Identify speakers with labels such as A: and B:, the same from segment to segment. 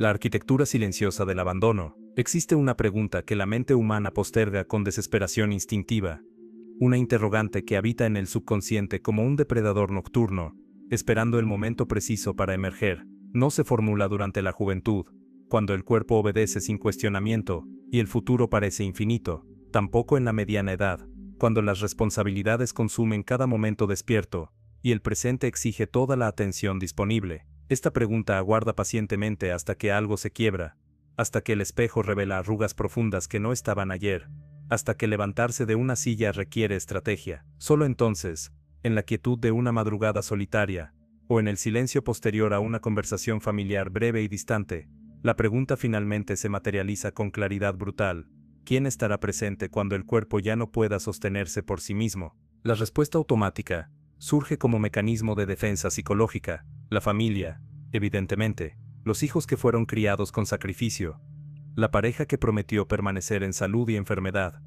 A: La arquitectura silenciosa del abandono. Existe una pregunta que la mente humana posterga con desesperación instintiva. Una interrogante que habita en el subconsciente como un depredador nocturno, esperando el momento preciso para emerger. No se formula durante la juventud, cuando el cuerpo obedece sin cuestionamiento, y el futuro parece infinito. Tampoco en la mediana edad, cuando las responsabilidades consumen cada momento despierto, y el presente exige toda la atención disponible. Esta pregunta aguarda pacientemente hasta que algo se quiebra, hasta que el espejo revela arrugas profundas que no estaban ayer, hasta que levantarse de una silla requiere estrategia. Solo entonces, en la quietud de una madrugada solitaria, o en el silencio posterior a una conversación familiar breve y distante, la pregunta finalmente se materializa con claridad brutal. ¿Quién estará presente cuando el cuerpo ya no pueda sostenerse por sí mismo? La respuesta automática surge como mecanismo de defensa psicológica. La familia, evidentemente, los hijos que fueron criados con sacrificio, la pareja que prometió permanecer en salud y enfermedad,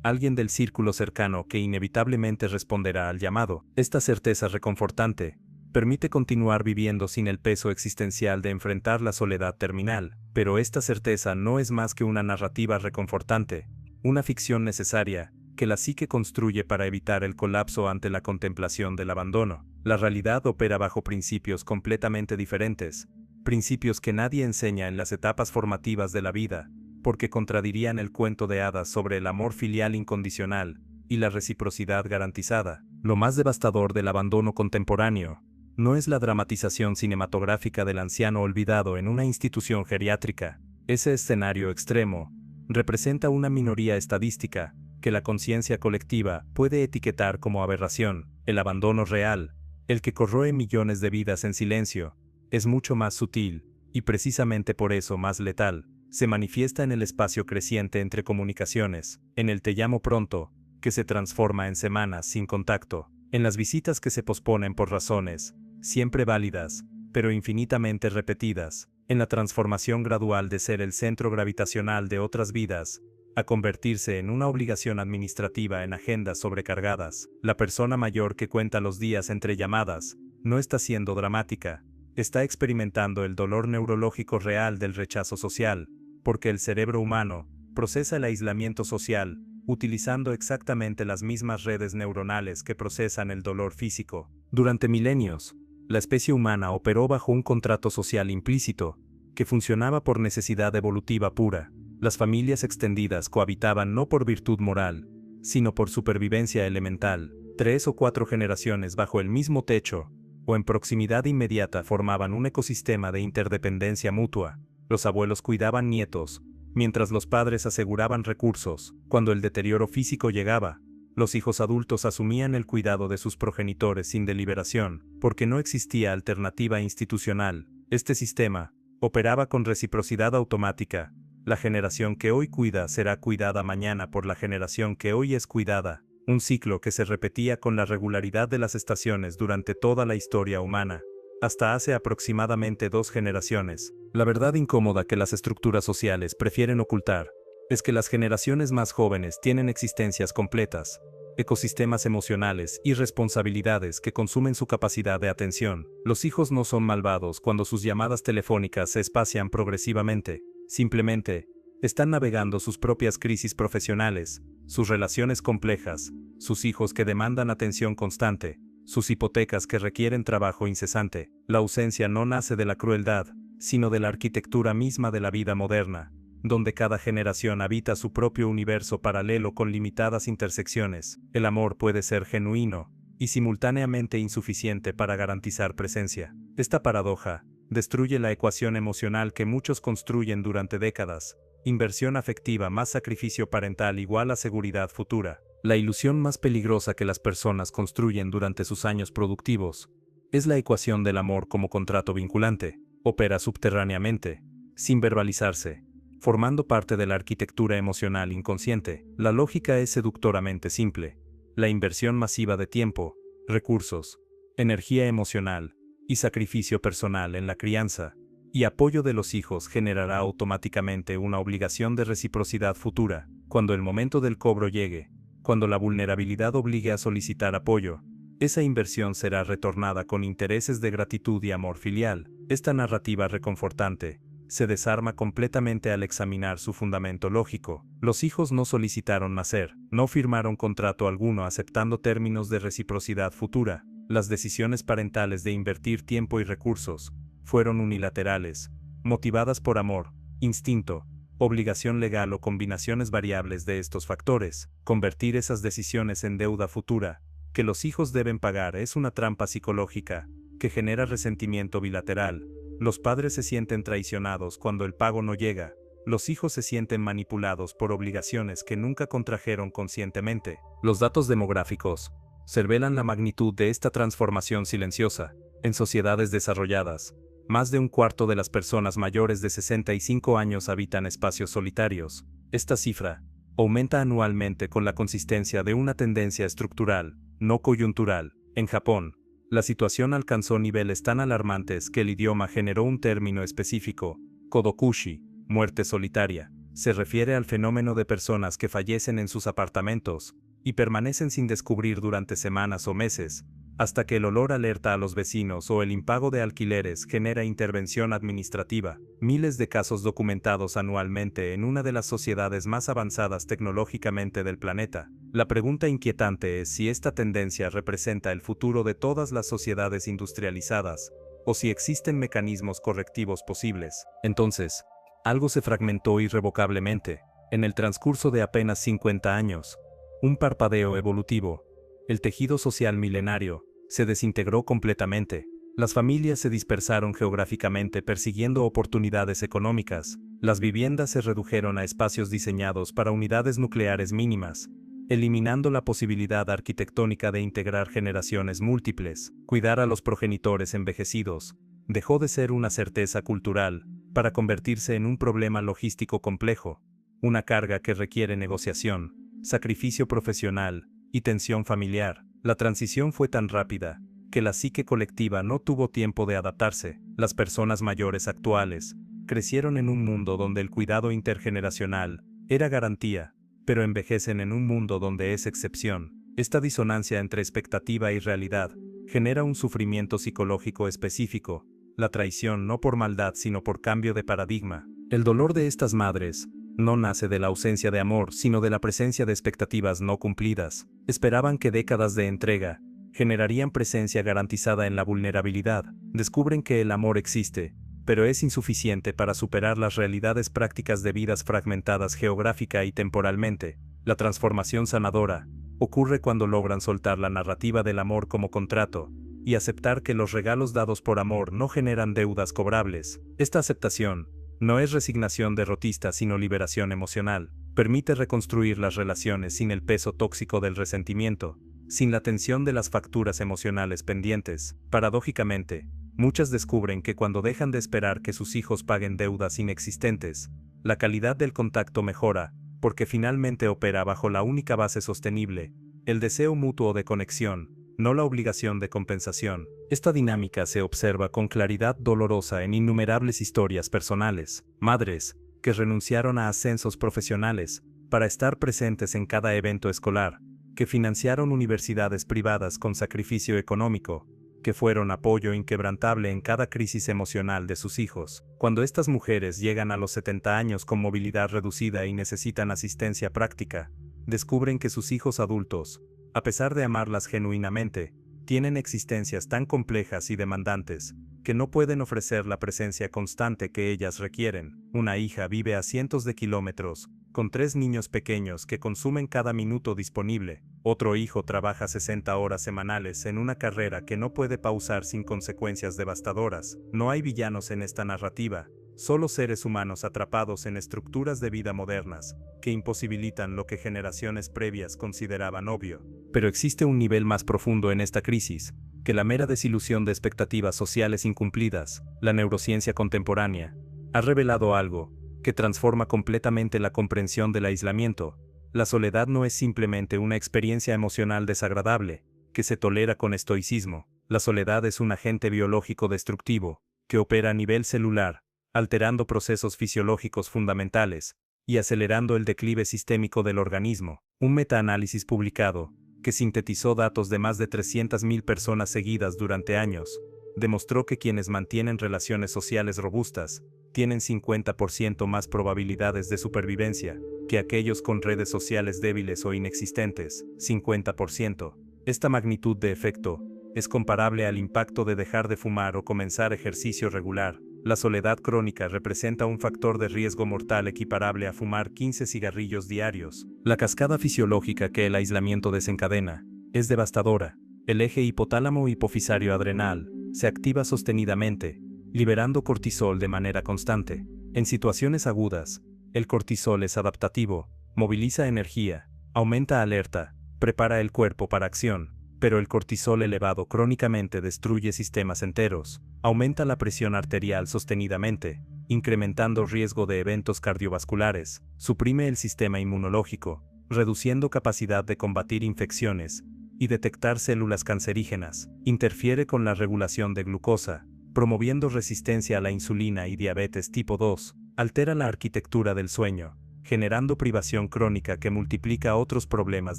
A: alguien del círculo cercano que inevitablemente responderá al llamado. Esta certeza reconfortante permite continuar viviendo sin el peso existencial de enfrentar la soledad terminal, pero esta certeza no es más que una narrativa reconfortante, una ficción necesaria, que la psique construye para evitar el colapso ante la contemplación del abandono. La realidad opera bajo principios completamente diferentes, principios que nadie enseña en las etapas formativas de la vida, porque contradirían el cuento de hadas sobre el amor filial incondicional y la reciprocidad garantizada. Lo más devastador del abandono contemporáneo no es la dramatización cinematográfica del anciano olvidado en una institución geriátrica. Ese escenario extremo representa una minoría estadística que la conciencia colectiva puede etiquetar como aberración. El abandono real, el que corroe millones de vidas en silencio, es mucho más sutil, y precisamente por eso más letal. Se manifiesta en el espacio creciente entre comunicaciones, en el te llamo pronto, que se transforma en semanas sin contacto, en las visitas que se posponen por razones, siempre válidas, pero infinitamente repetidas, en la transformación gradual de ser el centro gravitacional de otras vidas, a convertirse en una obligación administrativa en agendas sobrecargadas. La persona mayor que cuenta los días entre llamadas, no está siendo dramática, está experimentando el dolor neurológico real del rechazo social, porque el cerebro humano procesa el aislamiento social, utilizando exactamente las mismas redes neuronales que procesan el dolor físico. Durante milenios, la especie humana operó bajo un contrato social implícito, que funcionaba por necesidad evolutiva pura. Las familias extendidas cohabitaban no por virtud moral, sino por supervivencia elemental. 3 o 4 generaciones bajo el mismo techo, o en proximidad inmediata formaban un ecosistema de interdependencia mutua. Los abuelos cuidaban nietos, mientras los padres aseguraban recursos. Cuando el deterioro físico llegaba, los hijos adultos asumían el cuidado de sus progenitores sin deliberación, porque no existía alternativa institucional. Este sistema operaba con reciprocidad automática. La generación que hoy cuida será cuidada mañana por la generación que hoy es cuidada. Un ciclo que se repetía con la regularidad de las estaciones durante toda la historia humana, hasta hace aproximadamente 2 generaciones. La verdad incómoda que las estructuras sociales prefieren ocultar es que las generaciones más jóvenes tienen existencias completas, ecosistemas emocionales y responsabilidades que consumen su capacidad de atención. Los hijos no son malvados cuando sus llamadas telefónicas se espacian progresivamente. Simplemente, están navegando sus propias crisis profesionales, sus relaciones complejas, sus hijos que demandan atención constante, sus hipotecas que requieren trabajo incesante. La ausencia no nace de la crueldad, sino de la arquitectura misma de la vida moderna, donde cada generación habita su propio universo paralelo con limitadas intersecciones. El amor puede ser genuino y simultáneamente insuficiente para garantizar presencia. Esta paradoja destruye la ecuación emocional que muchos construyen durante décadas. Inversión afectiva más sacrificio parental igual a seguridad futura. La ilusión más peligrosa que las personas construyen durante sus años productivos es la ecuación del amor como contrato vinculante. Opera subterráneamente, sin verbalizarse, formando parte de la arquitectura emocional inconsciente. La lógica es seductoramente simple. La inversión masiva de tiempo, recursos, energía emocional y sacrificio personal en la crianza y apoyo de los hijos generará automáticamente una obligación de reciprocidad futura. Cuando el momento del cobro llegue, cuando la vulnerabilidad obligue a solicitar apoyo, esa inversión será retornada con intereses de gratitud y amor filial. Esta narrativa reconfortante se desarma completamente al examinar su fundamento lógico. Los hijos no solicitaron nacer, no firmaron contrato alguno aceptando términos de reciprocidad futura. Las decisiones parentales de invertir tiempo y recursos fueron unilaterales, motivadas por amor, instinto, obligación legal o combinaciones variables de estos factores. Convertir esas decisiones en deuda futura, que los hijos deben pagar, es una trampa psicológica, que genera resentimiento bilateral. Los padres se sienten traicionados cuando el pago no llega. Los hijos se sienten manipulados por obligaciones que nunca contrajeron conscientemente. Los datos demográficos revelan la magnitud de esta transformación silenciosa. En sociedades desarrolladas, más de un cuarto de las personas mayores de 65 años habitan espacios solitarios. Esta cifra aumenta anualmente con la consistencia de una tendencia estructural, no coyuntural. En Japón, la situación alcanzó niveles tan alarmantes que el idioma generó un término específico, kodokushi, muerte solitaria. Se refiere al fenómeno de personas que fallecen en sus apartamentos y permanecen sin descubrir durante semanas o meses, hasta que el olor alerta a los vecinos o el impago de alquileres genera intervención administrativa. Miles de casos documentados anualmente en una de las sociedades más avanzadas tecnológicamente del planeta. La pregunta inquietante es si esta tendencia representa el futuro de todas las sociedades industrializadas, o si existen mecanismos correctivos posibles. Entonces, algo se fragmentó irrevocablemente, en el transcurso de apenas 50 años. Un parpadeo evolutivo. El tejido social milenario se desintegró completamente. Las familias se dispersaron geográficamente persiguiendo oportunidades económicas. Las viviendas se redujeron a espacios diseñados para unidades nucleares mínimas, eliminando la posibilidad arquitectónica de integrar generaciones múltiples. Cuidar a los progenitores envejecidos dejó de ser una certeza cultural para convertirse en un problema logístico complejo, una carga que requiere negociación, sacrificio profesional y tensión familiar. La transición fue tan rápida que la psique colectiva no tuvo tiempo de adaptarse. Las personas mayores actuales crecieron en un mundo donde el cuidado intergeneracional era garantía, pero envejecen en un mundo donde es excepción. Esta disonancia entre expectativa y realidad genera un sufrimiento psicológico específico, la traición no por maldad sino por cambio de paradigma. El dolor de estas madres no nace de la ausencia de amor, sino de la presencia de expectativas no cumplidas. Esperaban que décadas de entrega generarían presencia garantizada en la vulnerabilidad. Descubren que el amor existe, pero es insuficiente para superar las realidades prácticas de vidas fragmentadas geográfica y temporalmente. La transformación sanadora ocurre cuando logran soltar la narrativa del amor como contrato y aceptar que los regalos dados por amor no generan deudas cobrables. Esta aceptación no es resignación derrotista sino liberación emocional. Permite reconstruir las relaciones sin el peso tóxico del resentimiento, sin la tensión de las facturas emocionales pendientes. Paradójicamente, muchas descubren que cuando dejan de esperar que sus hijos paguen deudas inexistentes, la calidad del contacto mejora, porque finalmente opera bajo la única base sostenible, el deseo mutuo de conexión, no la obligación de compensación. Esta dinámica se observa con claridad dolorosa en innumerables historias personales. Madres que renunciaron a ascensos profesionales para estar presentes en cada evento escolar, que financiaron universidades privadas con sacrificio económico, que fueron apoyo inquebrantable en cada crisis emocional de sus hijos. Cuando estas mujeres llegan a los 70 años con movilidad reducida y necesitan asistencia práctica, descubren que sus hijos adultos, a pesar de amarlas genuinamente, tienen existencias tan complejas y demandantes, que no pueden ofrecer la presencia constante que ellas requieren. Una hija vive a cientos de kilómetros, con 3 niños pequeños que consumen cada minuto disponible. Otro hijo trabaja 60 horas semanales en una carrera que no puede pausar sin consecuencias devastadoras. No hay villanos en esta narrativa, solo seres humanos atrapados en estructuras de vida modernas, que imposibilitan lo que generaciones previas consideraban obvio. Pero existe un nivel más profundo en esta crisis, que la mera desilusión de expectativas sociales incumplidas. La neurociencia contemporánea ha revelado algo que transforma completamente la comprensión del aislamiento. La soledad no es simplemente una experiencia emocional desagradable, que se tolera con estoicismo. La soledad es un agente biológico destructivo, que opera a nivel celular, alterando procesos fisiológicos fundamentales y acelerando el declive sistémico del organismo. Un metaanálisis publicado, que sintetizó datos de más de 300.000 personas seguidas durante años, demostró que quienes mantienen relaciones sociales robustas tienen 50% más probabilidades de supervivencia que aquellos con redes sociales débiles o inexistentes, 50%. Esta magnitud de efecto es comparable al impacto de dejar de fumar o comenzar ejercicio regular. La soledad crónica representa un factor de riesgo mortal equiparable a fumar 15 cigarrillos diarios. La cascada fisiológica que el aislamiento desencadena es devastadora. El eje hipotálamo-hipofisario adrenal se activa sostenidamente, liberando cortisol de manera constante. En situaciones agudas, el cortisol es adaptativo, moviliza energía, aumenta alerta, prepara el cuerpo para acción, pero el cortisol elevado crónicamente destruye sistemas enteros, aumenta la presión arterial sostenidamente, incrementando riesgo de eventos cardiovasculares, suprime el sistema inmunológico, reduciendo capacidad de combatir infecciones y detectar células cancerígenas, interfiere con la regulación de glucosa, promoviendo resistencia a la insulina y diabetes tipo 2, altera la arquitectura del sueño, generando privación crónica que multiplica otros problemas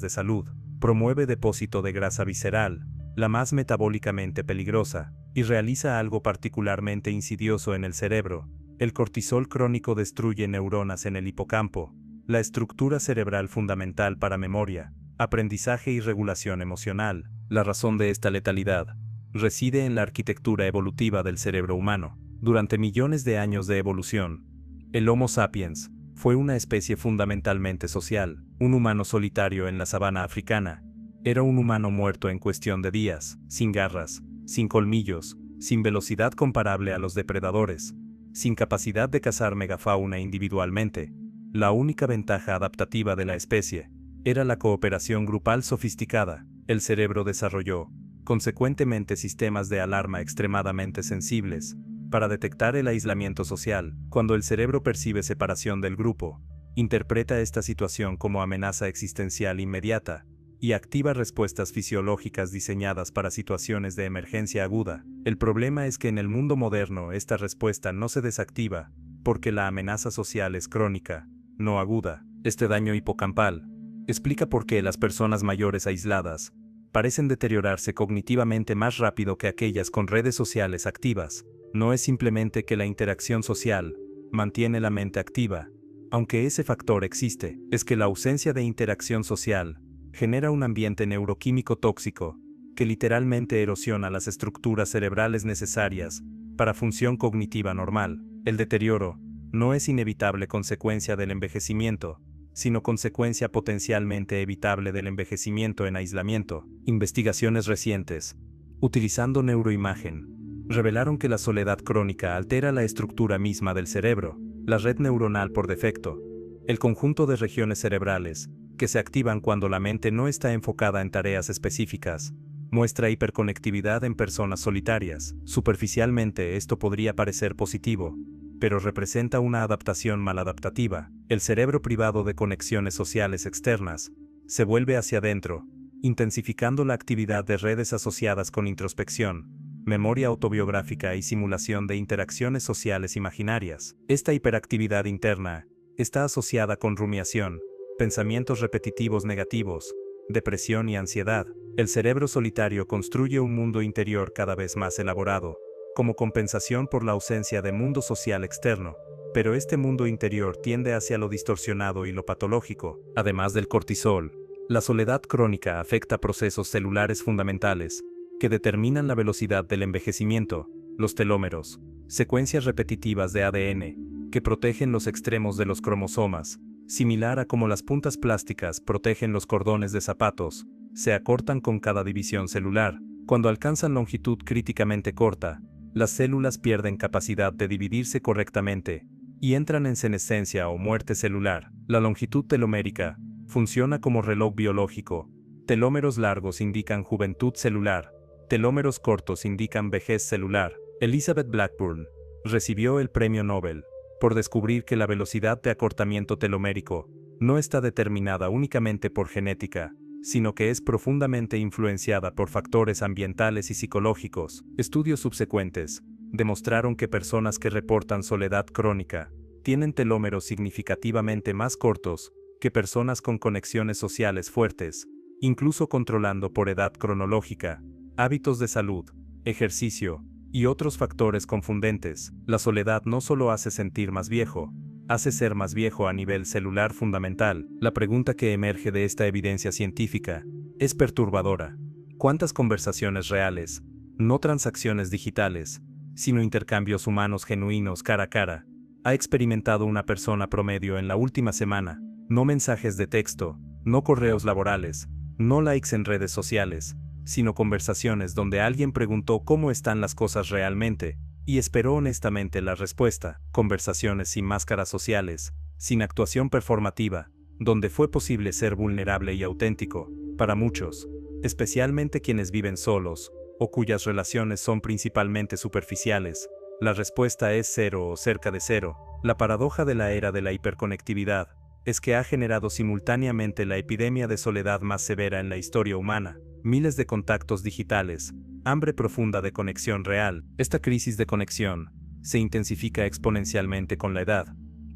A: de salud, promueve depósito de grasa visceral, la más metabólicamente peligrosa, y realiza algo particularmente insidioso en el cerebro. El cortisol crónico destruye neuronas en el hipocampo, la estructura cerebral fundamental para memoria, aprendizaje y regulación emocional. La razón de esta letalidad reside en la arquitectura evolutiva del cerebro humano. Durante millones de años de evolución, el Homo sapiens fue una especie fundamentalmente social, un humano solitario en la sabana africana. Era un humano muerto en cuestión de días, sin garras, sin colmillos, sin velocidad comparable a los depredadores, sin capacidad de cazar megafauna individualmente. La única ventaja adaptativa de la especie era la cooperación grupal sofisticada. El cerebro desarrolló, consecuentemente, sistemas de alarma extremadamente sensibles para detectar el aislamiento social. Cuando el cerebro percibe separación del grupo, interpreta esta situación como amenaza existencial inmediata y activa respuestas fisiológicas diseñadas para situaciones de emergencia aguda. El problema es que en el mundo moderno esta respuesta no se desactiva porque la amenaza social es crónica, no aguda. Este daño hipocampal explica por qué las personas mayores aisladas parecen deteriorarse cognitivamente más rápido que aquellas con redes sociales activas. No es simplemente que la interacción social mantiene la mente activa, aunque ese factor existe, es que la ausencia de interacción social genera un ambiente neuroquímico tóxico que literalmente erosiona las estructuras cerebrales necesarias para función cognitiva normal. El deterioro no es inevitable consecuencia del envejecimiento, sino consecuencia potencialmente evitable del envejecimiento en aislamiento. Investigaciones recientes, utilizando neuroimagen, revelaron que la soledad crónica altera la estructura misma del cerebro, la red neuronal por defecto, el conjunto de regiones cerebrales que se activan cuando la mente no está enfocada en tareas específicas. Muestra hiperconectividad en personas solitarias. Superficialmente esto podría parecer positivo, pero representa una adaptación maladaptativa. El cerebro privado de conexiones sociales externas se vuelve hacia adentro, intensificando la actividad de redes asociadas con introspección, memoria autobiográfica y simulación de interacciones sociales imaginarias. Esta hiperactividad interna está asociada con rumiación, pensamientos repetitivos negativos, depresión y ansiedad. El cerebro solitario construye un mundo interior cada vez más elaborado, como compensación por la ausencia de mundo social externo, pero este mundo interior tiende hacia lo distorsionado y lo patológico. Además del cortisol, la soledad crónica afecta procesos celulares fundamentales que determinan la velocidad del envejecimiento, los telómeros, secuencias repetitivas de ADN que protegen los extremos de los cromosomas, similar a como las puntas plásticas protegen los cordones de zapatos, se acortan con cada división celular. Cuando alcanzan longitud críticamente corta, las células pierden capacidad de dividirse correctamente y entran en senescencia o muerte celular. La longitud telomérica funciona como reloj biológico. Telómeros largos indican juventud celular, telómeros cortos indican vejez celular. Elizabeth Blackburn recibió el premio Nobel por descubrir que la velocidad de acortamiento telomérico no está determinada únicamente por genética, sino que es profundamente influenciada por factores ambientales y psicológicos. Estudios subsecuentes demostraron que personas que reportan soledad crónica tienen telómeros significativamente más cortos que personas con conexiones sociales fuertes, incluso controlando por edad cronológica, hábitos de salud, ejercicio y otros factores confundentes. La soledad no solo hace sentir más viejo, hace ser más viejo a nivel celular fundamental. La pregunta que emerge de esta evidencia científica es perturbadora. ¿Cuántas conversaciones reales, no transacciones digitales, sino intercambios humanos genuinos cara a cara, ha experimentado una persona promedio en la última semana? No mensajes de texto, no correos laborales, no likes en redes sociales, sino conversaciones donde alguien preguntó cómo están las cosas realmente, y esperó honestamente la respuesta. Conversaciones sin máscaras sociales, sin actuación performativa, donde fue posible ser vulnerable y auténtico. Para muchos, especialmente quienes viven solos, o cuyas relaciones son principalmente superficiales, la respuesta es cero o cerca de cero. La paradoja de la era de la hiperconectividad es que ha generado simultáneamente la epidemia de soledad más severa en la historia humana. Miles de contactos digitales, hambre profunda de conexión real. Esta crisis de conexión se intensifica exponencialmente con la edad.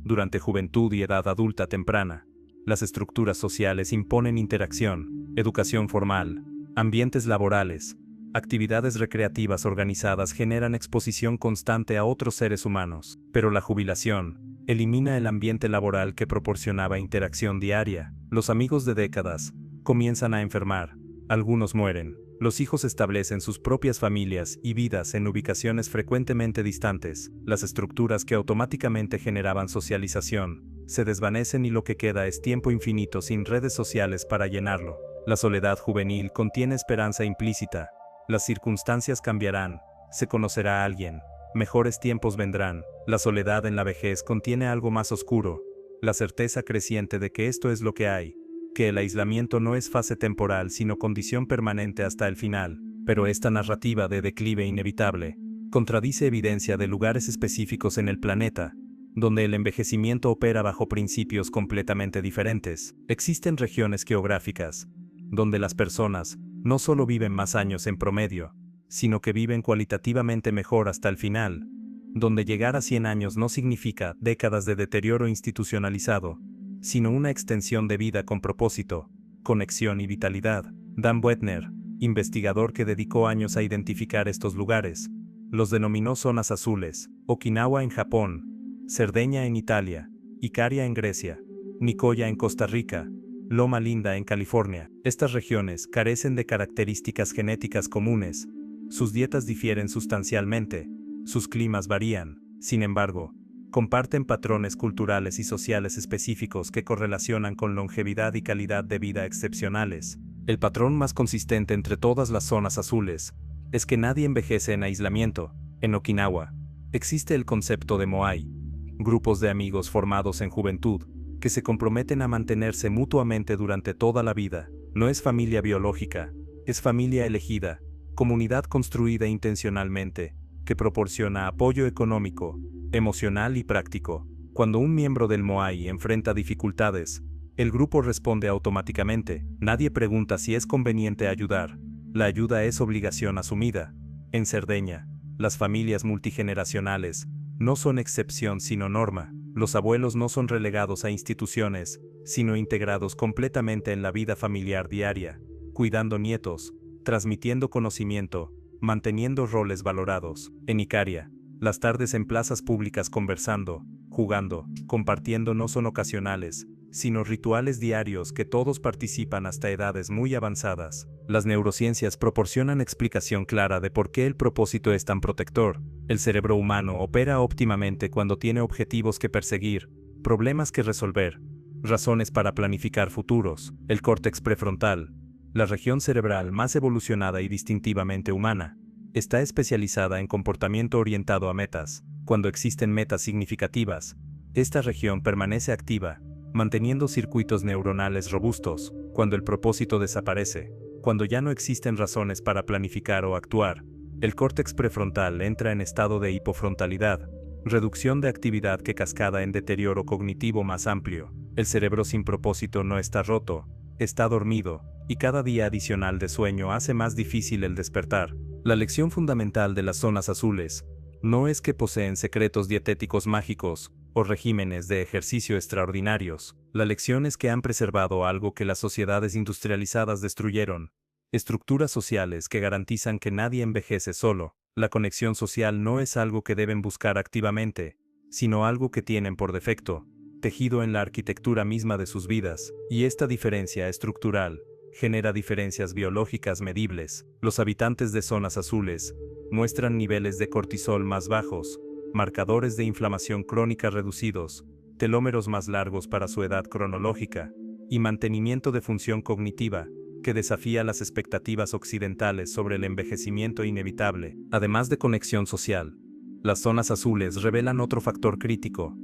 A: Durante juventud y edad adulta temprana, las estructuras sociales imponen interacción, educación formal, ambientes laborales, actividades recreativas organizadas generan exposición constante a otros seres humanos. Pero la jubilación elimina el ambiente laboral que proporcionaba interacción diaria. Los amigos de décadas comienzan a enfermar. Algunos mueren, los hijos establecen sus propias familias y vidas en ubicaciones frecuentemente distantes. Las estructuras que automáticamente generaban socialización se desvanecen y lo que queda es tiempo infinito sin redes sociales para llenarlo. La soledad juvenil contiene esperanza implícita. Las circunstancias cambiarán, se conocerá a alguien, mejores tiempos vendrán. La soledad en la vejez contiene algo más oscuro, la certeza creciente de que esto es lo que hay, que el aislamiento no es fase temporal sino condición permanente hasta el final. Pero esta narrativa de declive inevitable contradice evidencia de lugares específicos en el planeta, donde el envejecimiento opera bajo principios completamente diferentes. Existen regiones geográficas, donde las personas no solo viven más años en promedio, sino que viven cualitativamente mejor hasta el final, donde llegar a 100 años no significa décadas de deterioro institucionalizado, sino una extensión de vida con propósito, conexión y vitalidad. Dan Buettner, investigador que dedicó años a identificar estos lugares, los denominó zonas azules: Okinawa en Japón, Cerdeña en Italia, Icaria en Grecia, Nicoya en Costa Rica, Loma Linda en California. Estas regiones carecen de características genéticas comunes, sus dietas difieren sustancialmente, sus climas varían, sin embargo, comparten patrones culturales y sociales específicos que correlacionan con longevidad y calidad de vida excepcionales. El patrón más consistente entre todas las zonas azules es que nadie envejece en aislamiento. En Okinawa existe el concepto de moai, grupos de amigos formados en juventud, que se comprometen a mantenerse mutuamente durante toda la vida. No es familia biológica, es familia elegida, comunidad construida intencionalmente, que proporciona apoyo económico, emocional y práctico. Cuando un miembro del moai enfrenta dificultades, el grupo responde automáticamente. Nadie pregunta si es conveniente ayudar, la ayuda es obligación asumida. En Cerdeña, las familias multigeneracionales no son excepción sino norma. Los abuelos no son relegados a instituciones, sino integrados completamente en la vida familiar diaria, cuidando nietos, transmitiendo conocimiento, manteniendo roles valorados. En Icaria, las tardes en plazas públicas conversando, jugando, compartiendo no son ocasionales, sino rituales diarios que todos participan hasta edades muy avanzadas. Las neurociencias proporcionan explicación clara de por qué el propósito es tan protector. El cerebro humano opera óptimamente cuando tiene objetivos que perseguir, problemas que resolver, razones para planificar futuros. El córtex prefrontal, la región cerebral más evolucionada y distintivamente humana, está especializada en comportamiento orientado a metas. Cuando existen metas significativas, esta región permanece activa, manteniendo circuitos neuronales robustos. Cuando el propósito desaparece, cuando ya no existen razones para planificar o actuar, el córtex prefrontal entra en estado de hipofrontalidad, reducción de actividad que cascada en deterioro cognitivo más amplio. El cerebro sin propósito no está roto, está dormido, y cada día adicional de sueño hace más difícil el despertar. La lección fundamental de las zonas azules no es que poseen secretos dietéticos mágicos o regímenes de ejercicio extraordinarios. La lección es que han preservado algo que las sociedades industrializadas destruyeron: estructuras sociales que garantizan que nadie envejece solo. La conexión social no es algo que deben buscar activamente, sino algo que tienen por defecto, tejido en la arquitectura misma de sus vidas, y esta diferencia estructural genera diferencias biológicas medibles. Los habitantes de zonas azules muestran niveles de cortisol más bajos, marcadores de inflamación crónica reducidos, telómeros más largos para su edad cronológica, y mantenimiento de función cognitiva, que desafía las expectativas occidentales sobre el envejecimiento inevitable. Además de conexión social, las zonas azules revelan otro factor crítico.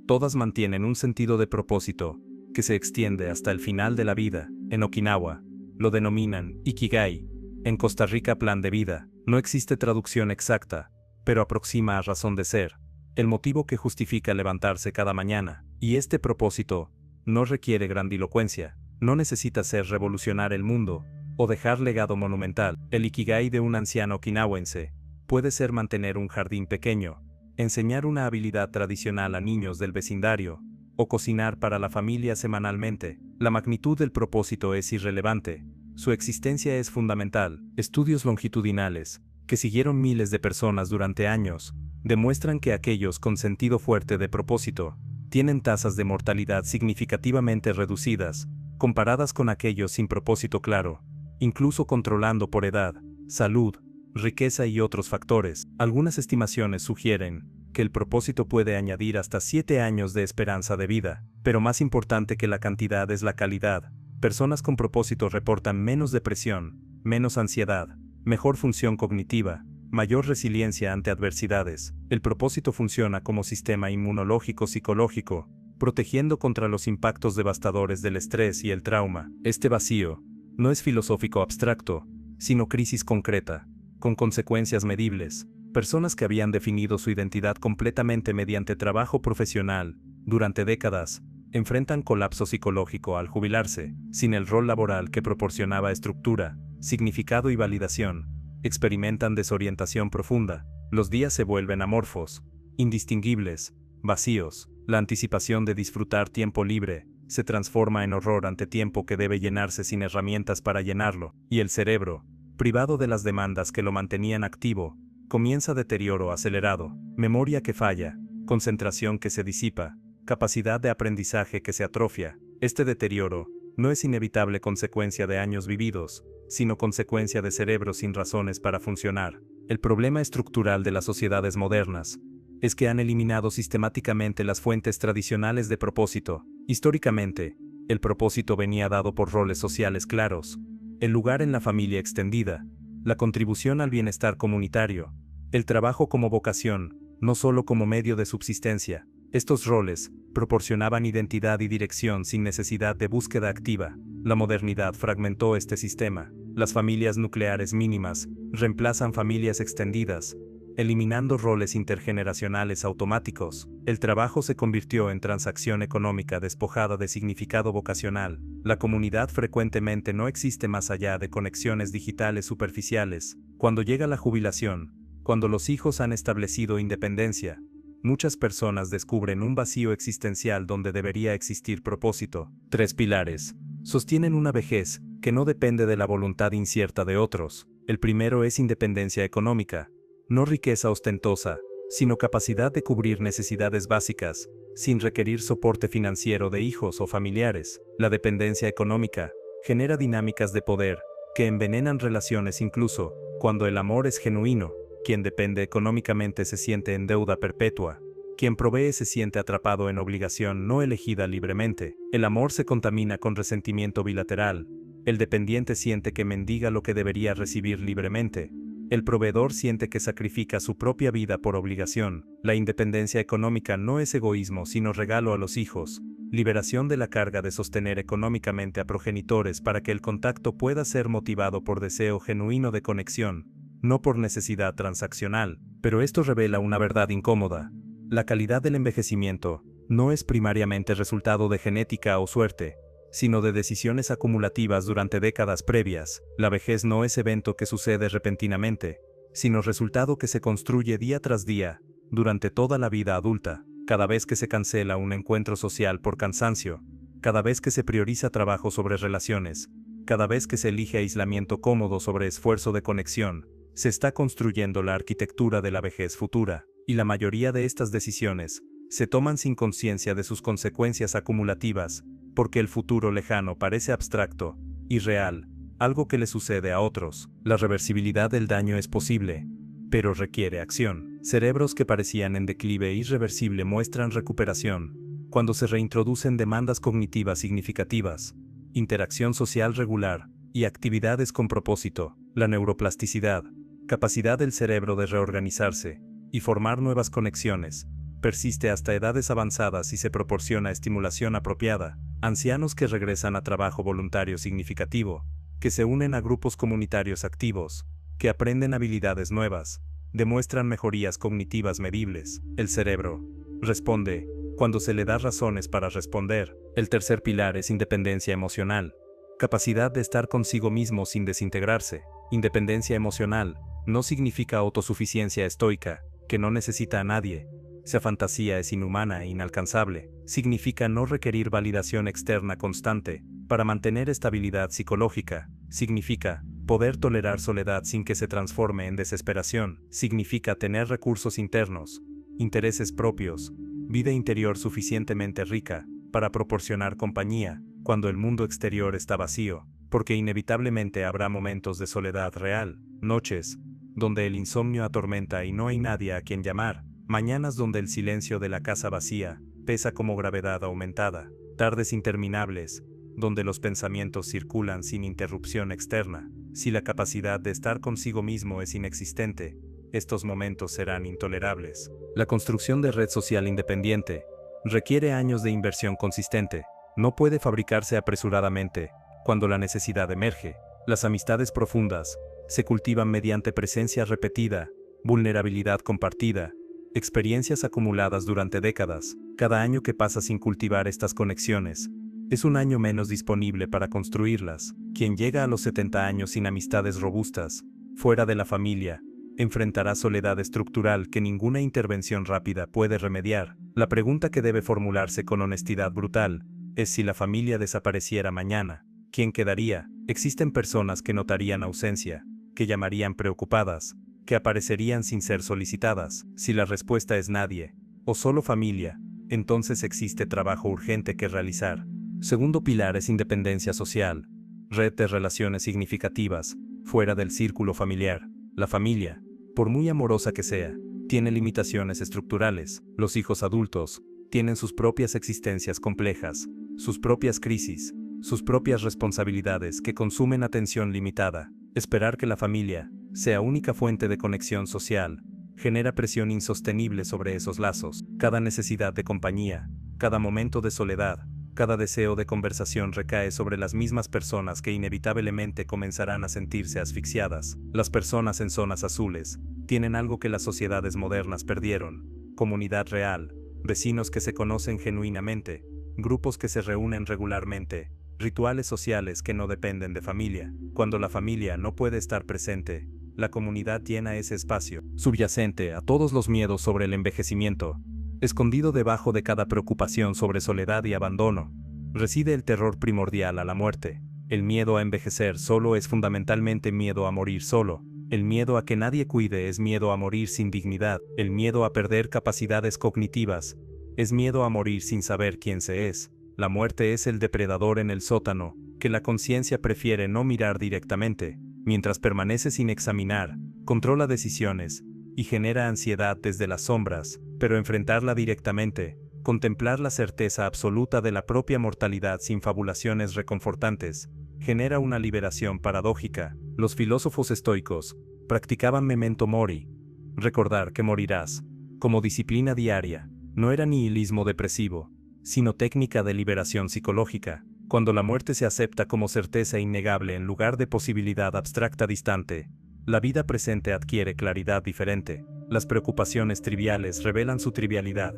A: Todas mantienen un sentido de propósito, que se extiende hasta el final de la vida. En Okinawa, lo denominan Ikigai. En Costa Rica, plan de vida. No existe traducción exacta, pero aproxima a razón de ser, el motivo que justifica levantarse cada mañana. Y este propósito no requiere grandilocuencia, no necesita ser revolucionar el mundo o dejar legado monumental. El Ikigai de un anciano okinawense puede ser mantener un jardín pequeño, enseñar una habilidad tradicional a niños del vecindario, o cocinar para la familia semanalmente. La magnitud del propósito es irrelevante, su existencia es fundamental. Estudios longitudinales, que siguieron miles de personas durante años, demuestran que aquellos con sentido fuerte de propósito tienen tasas de mortalidad significativamente reducidas, comparadas con aquellos sin propósito claro, incluso controlando por edad, salud, riqueza y otros factores. Algunas estimaciones sugieren que el propósito puede añadir hasta 7 años de esperanza de vida, pero más importante que la cantidad es la calidad. Personas con propósito reportan menos depresión, menos ansiedad, mejor función cognitiva, mayor resiliencia ante adversidades. El propósito funciona como sistema inmunológico psicológico, protegiendo contra los impactos devastadores del estrés y el trauma. Este vacío no es filosófico abstracto, sino crisis concreta, con consecuencias medibles. Personas que habían definido su identidad completamente mediante trabajo profesional durante décadas enfrentan colapso psicológico al jubilarse, sin el rol laboral que proporcionaba estructura, significado y validación. Experimentan desorientación profunda, los días se vuelven amorfos, indistinguibles, vacíos. La anticipación de disfrutar tiempo libre se transforma en horror ante tiempo que debe llenarse sin herramientas para llenarlo, y el cerebro, privado de las demandas que lo mantenían activo, comienza deterioro acelerado, memoria que falla, concentración que se disipa, capacidad de aprendizaje que se atrofia. Este deterioro no es inevitable consecuencia de años vividos, sino consecuencia de cerebros sin razones para funcionar. El problema estructural de las sociedades modernas es que han eliminado sistemáticamente las fuentes tradicionales de propósito. Históricamente, el propósito venía dado por roles sociales claros, el lugar en la familia extendida, la contribución al bienestar comunitario, el trabajo como vocación, no solo como medio de subsistencia. Estos roles proporcionaban identidad y dirección sin necesidad de búsqueda activa. La modernidad fragmentó este sistema. Las familias nucleares mínimas reemplazan familias extendidas, eliminando roles intergeneracionales automáticos. El trabajo se convirtió en transacción económica despojada de significado vocacional. La comunidad frecuentemente no existe más allá de conexiones digitales superficiales. Cuando llega la jubilación, cuando los hijos han establecido independencia, muchas personas descubren un vacío existencial donde debería existir propósito. 3 pilares sostienen una vejez que no depende de la voluntad incierta de otros. El primero es independencia económica. No riqueza ostentosa, sino capacidad de cubrir necesidades básicas, sin requerir soporte financiero de hijos o familiares. La dependencia económica genera dinámicas de poder que envenenan relaciones incluso cuando el amor es genuino. Quien depende económicamente se siente en deuda perpetua. Quien provee se siente atrapado en obligación no elegida libremente. El amor se contamina con resentimiento bilateral. El dependiente siente que mendiga lo que debería recibir libremente. El proveedor siente que sacrifica su propia vida por obligación. La independencia económica no es egoísmo sino regalo a los hijos, liberación de la carga de sostener económicamente a progenitores para que el contacto pueda ser motivado por deseo genuino de conexión, no por necesidad transaccional. Pero esto revela una verdad incómoda. La calidad del envejecimiento no es primariamente resultado de genética o suerte, sino de decisiones acumulativas durante décadas previas. La vejez no es evento que sucede repentinamente, sino resultado que se construye día tras día, durante toda la vida adulta. Cada vez que se cancela un encuentro social por cansancio, cada vez que se prioriza trabajo sobre relaciones, cada vez que se elige aislamiento cómodo sobre esfuerzo de conexión, Se está construyendo la arquitectura de la vejez futura, y la mayoría de estas decisiones se toman sin conciencia de sus consecuencias acumulativas, porque el futuro lejano parece abstracto, irreal, algo que le sucede a otros. La reversibilidad del daño es posible, pero requiere acción. Cerebros que parecían en declive irreversible muestran recuperación cuando se reintroducen demandas cognitivas significativas, interacción social regular y actividades con propósito. La neuroplasticidad, capacidad del cerebro de reorganizarse y formar nuevas conexiones, persiste hasta edades avanzadas y se proporciona estimulación apropiada. Ancianos que regresan a trabajo voluntario significativo, que se unen a grupos comunitarios activos, que aprenden habilidades nuevas, demuestran mejorías cognitivas medibles. El cerebro responde cuando se le da razones para responder. El tercer pilar es independencia emocional, capacidad de estar consigo mismo sin desintegrarse. Independencia emocional no significa autosuficiencia estoica, que no necesita a nadie. Esa fantasía es inhumana e inalcanzable. Significa no requerir validación externa constante para mantener estabilidad psicológica. Significa poder tolerar soledad sin que se transforme en desesperación. Significa tener recursos internos, intereses propios, vida interior suficientemente rica para proporcionar compañía cuando el mundo exterior está vacío, porque inevitablemente habrá momentos de soledad real, noches donde el insomnio atormenta y no hay nadie a quien llamar, mañanas donde el silencio de la casa vacía pesa como gravedad aumentada, tardes interminables donde los pensamientos circulan sin interrupción externa. Si la capacidad de estar consigo mismo es inexistente, estos momentos serán intolerables. La construcción de red social independiente requiere años de inversión consistente. No puede fabricarse apresuradamente cuando la necesidad emerge. Las amistades profundas se cultivan mediante presencia repetida, vulnerabilidad compartida, experiencias acumuladas durante décadas. Cada año que pasa sin cultivar estas conexiones es un año menos disponible para construirlas. Quien llega a los 70 años sin amistades robustas, fuera de la familia, enfrentará soledad estructural que ninguna intervención rápida puede remediar. La pregunta que debe formularse con honestidad brutal es: si la familia desapareciera mañana, ¿quién quedaría? Existen personas que notarían ausencia, que llamarían preocupadas, que aparecerían sin ser solicitadas. Si la respuesta es nadie, o solo familia, entonces existe trabajo urgente que realizar. Segundo pilar es independencia social, red de relaciones significativas, fuera del círculo familiar. La familia, por muy amorosa que sea, tiene limitaciones estructurales. Los hijos adultos tienen sus propias existencias complejas, sus propias crisis, sus propias responsabilidades que consumen atención limitada. Esperar que la familia sea única fuente de conexión social genera presión insostenible sobre esos lazos. Cada necesidad de compañía, cada momento de soledad, cada deseo de conversación recae sobre las mismas personas que inevitablemente comenzarán a sentirse asfixiadas. Las personas en zonas azules tienen algo que las sociedades modernas perdieron: comunidad real, vecinos que se conocen genuinamente, grupos que se reúnen regularmente, rituales sociales que no dependen de familia. Cuando la familia no puede estar presente, la comunidad llena ese espacio, subyacente a todos los miedos sobre el envejecimiento. Escondido debajo de cada preocupación sobre soledad y abandono, reside el terror primordial a la muerte. El miedo a envejecer solo es fundamentalmente miedo a morir solo. El miedo a que nadie cuide es miedo a morir sin dignidad. El miedo a perder capacidades cognitivas es miedo a morir sin saber quién se es. La muerte es el depredador en el sótano, que la conciencia prefiere no mirar directamente. Mientras permanece sin examinar, controla decisiones y genera ansiedad desde las sombras, pero enfrentarla directamente, contemplar la certeza absoluta de la propia mortalidad sin fabulaciones reconfortantes, genera una liberación paradójica. Los filósofos estoicos practicaban memento mori, recordar que morirás, como disciplina diaria. No era nihilismo depresivo, sino técnica de liberación psicológica. Cuando la muerte se acepta como certeza innegable en lugar de posibilidad abstracta distante, la vida presente adquiere claridad diferente. Las preocupaciones triviales revelan su trivialidad.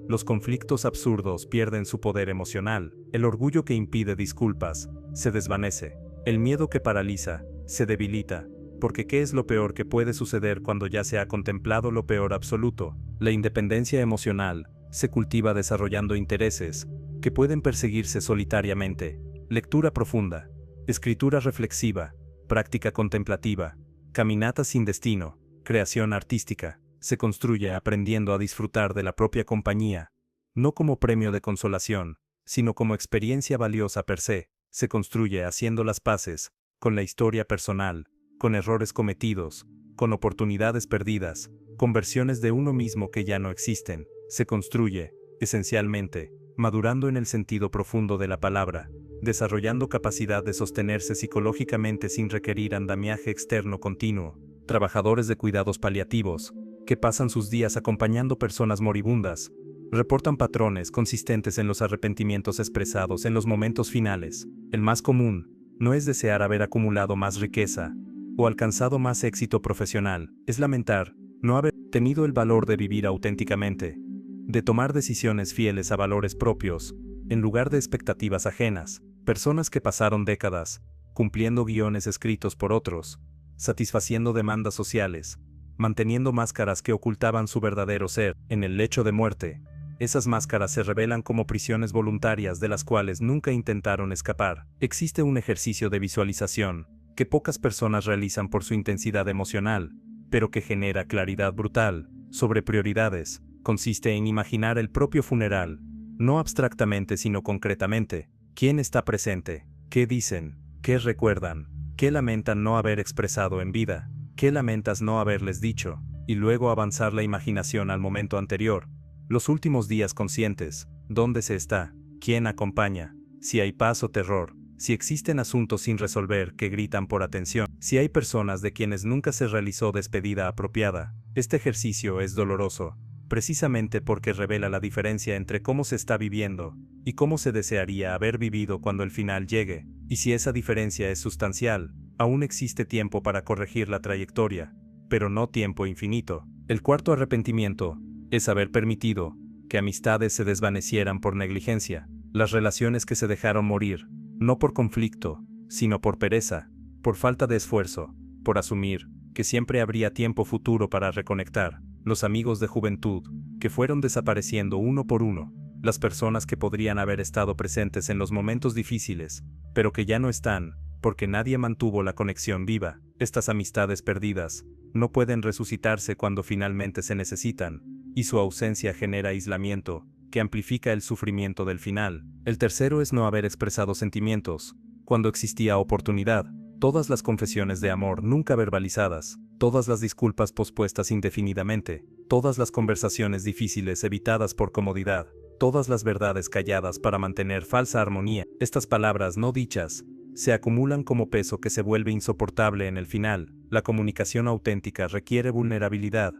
A: Los conflictos absurdos pierden su poder emocional. El orgullo que impide disculpas se desvanece. El miedo que paraliza se debilita. Porque ¿qué es lo peor que puede suceder cuando ya se ha contemplado lo peor absoluto? La independencia emocional se cultiva desarrollando intereses que pueden perseguirse solitariamente: lectura profunda, escritura reflexiva, práctica contemplativa, Caminata sin destino, creación artística, se construye aprendiendo a disfrutar de la propia compañía, no como premio de consolación, sino como experiencia valiosa per se construye haciendo las paces con la historia personal, con errores cometidos, con oportunidades perdidas, con versiones de uno mismo que ya no existen, se construye, esencialmente, madurando en el sentido profundo de la palabra, desarrollando capacidad de sostenerse psicológicamente sin requerir andamiaje externo continuo. Trabajadores de cuidados paliativos, que pasan sus días acompañando personas moribundas, reportan patrones consistentes en los arrepentimientos expresados en los momentos finales. El más común no es desear haber acumulado más riqueza o alcanzado más éxito profesional, es lamentar no haber tenido el valor de vivir auténticamente, de tomar decisiones fieles a valores propios, en lugar de expectativas ajenas. Personas que pasaron décadas cumpliendo guiones escritos por otros, satisfaciendo demandas sociales, manteniendo máscaras que ocultaban su verdadero ser. En el lecho de muerte, esas máscaras se revelan como prisiones voluntarias de las cuales nunca intentaron escapar. Existe un ejercicio de visualización que pocas personas realizan por su intensidad emocional, pero que genera claridad brutal sobre prioridades. Consiste en imaginar el propio funeral, no abstractamente sino concretamente. ¿Quién está presente? ¿Qué dicen? ¿Qué recuerdan? ¿Qué lamentan no haber expresado en vida? ¿Qué lamentas no haberles dicho? Y luego avanzar la imaginación al momento anterior. Los últimos días conscientes. ¿Dónde se está? ¿Quién acompaña? Si hay paz o terror. Si existen asuntos sin resolver que gritan por atención. Si hay personas de quienes nunca se realizó despedida apropiada. Este ejercicio es doloroso, precisamente porque revela la diferencia entre cómo se está viviendo y cómo se desearía haber vivido cuando el final llegue. Y si esa diferencia es sustancial, aún existe tiempo para corregir la trayectoria, pero no tiempo infinito. El cuarto arrepentimiento es haber permitido que amistades se desvanecieran por negligencia, las relaciones que se dejaron morir, no por conflicto, sino por pereza, por falta de esfuerzo, por asumir que siempre habría tiempo futuro para reconectar. Los amigos de juventud, que fueron desapareciendo uno por uno, las personas que podrían haber estado presentes en los momentos difíciles, pero que ya no están, porque nadie mantuvo la conexión viva. Estas amistades perdidas no pueden resucitarse cuando finalmente se necesitan, y su ausencia genera aislamiento, que amplifica el sufrimiento del final. El tercero es no haber expresado sentimientos, cuando existía oportunidad. Todas las confesiones de amor nunca verbalizadas, todas las disculpas pospuestas indefinidamente, todas las conversaciones difíciles evitadas por comodidad, todas las verdades calladas para mantener falsa armonía. Estas palabras no dichas se acumulan como peso que se vuelve insoportable en el final. La comunicación auténtica requiere vulnerabilidad,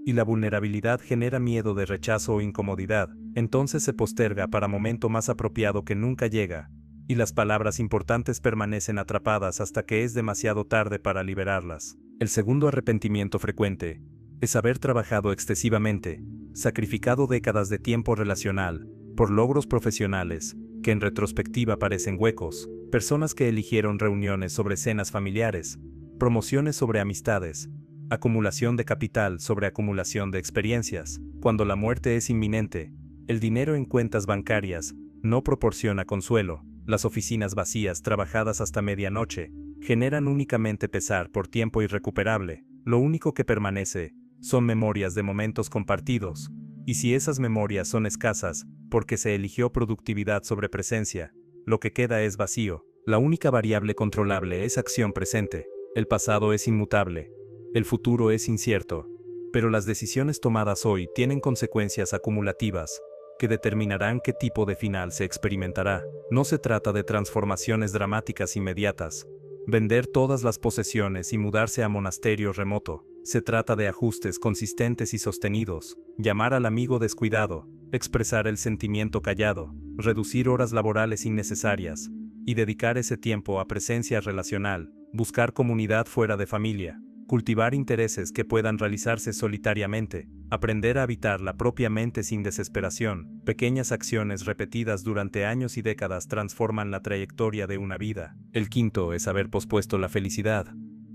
A: y la vulnerabilidad genera miedo de rechazo o incomodidad. Entonces se posterga para momento más apropiado que nunca llega, y las palabras importantes permanecen atrapadas hasta que es demasiado tarde para liberarlas. El segundo arrepentimiento frecuente es haber trabajado excesivamente, sacrificado décadas de tiempo relacional, por logros profesionales, que en retrospectiva parecen huecos, personas que eligieron reuniones sobre cenas familiares, promociones sobre amistades, acumulación de capital sobre acumulación de experiencias. Cuando la muerte es inminente, el dinero en cuentas bancarias no proporciona consuelo. Las oficinas vacías trabajadas hasta medianoche generan únicamente pesar por tiempo irrecuperable. Lo único que permanece son memorias de momentos compartidos, y si esas memorias son escasas, porque se eligió productividad sobre presencia, lo que queda es vacío. La única variable controlable es acción presente. El pasado es inmutable, el futuro es incierto, pero las decisiones tomadas hoy tienen consecuencias acumulativas que determinarán qué tipo de final se experimentará. No se trata de transformaciones dramáticas inmediatas, vender todas las posesiones y mudarse a monasterio remoto. Se trata de ajustes consistentes y sostenidos, llamar al amigo descuidado, expresar el sentimiento callado, reducir horas laborales innecesarias, y dedicar ese tiempo a presencia relacional, buscar comunidad fuera de familia, cultivar intereses que puedan realizarse solitariamente, aprender a habitar la propia mente sin desesperación. Pequeñas acciones repetidas durante años y décadas transforman la trayectoria de una vida. El quinto es haber pospuesto la felicidad,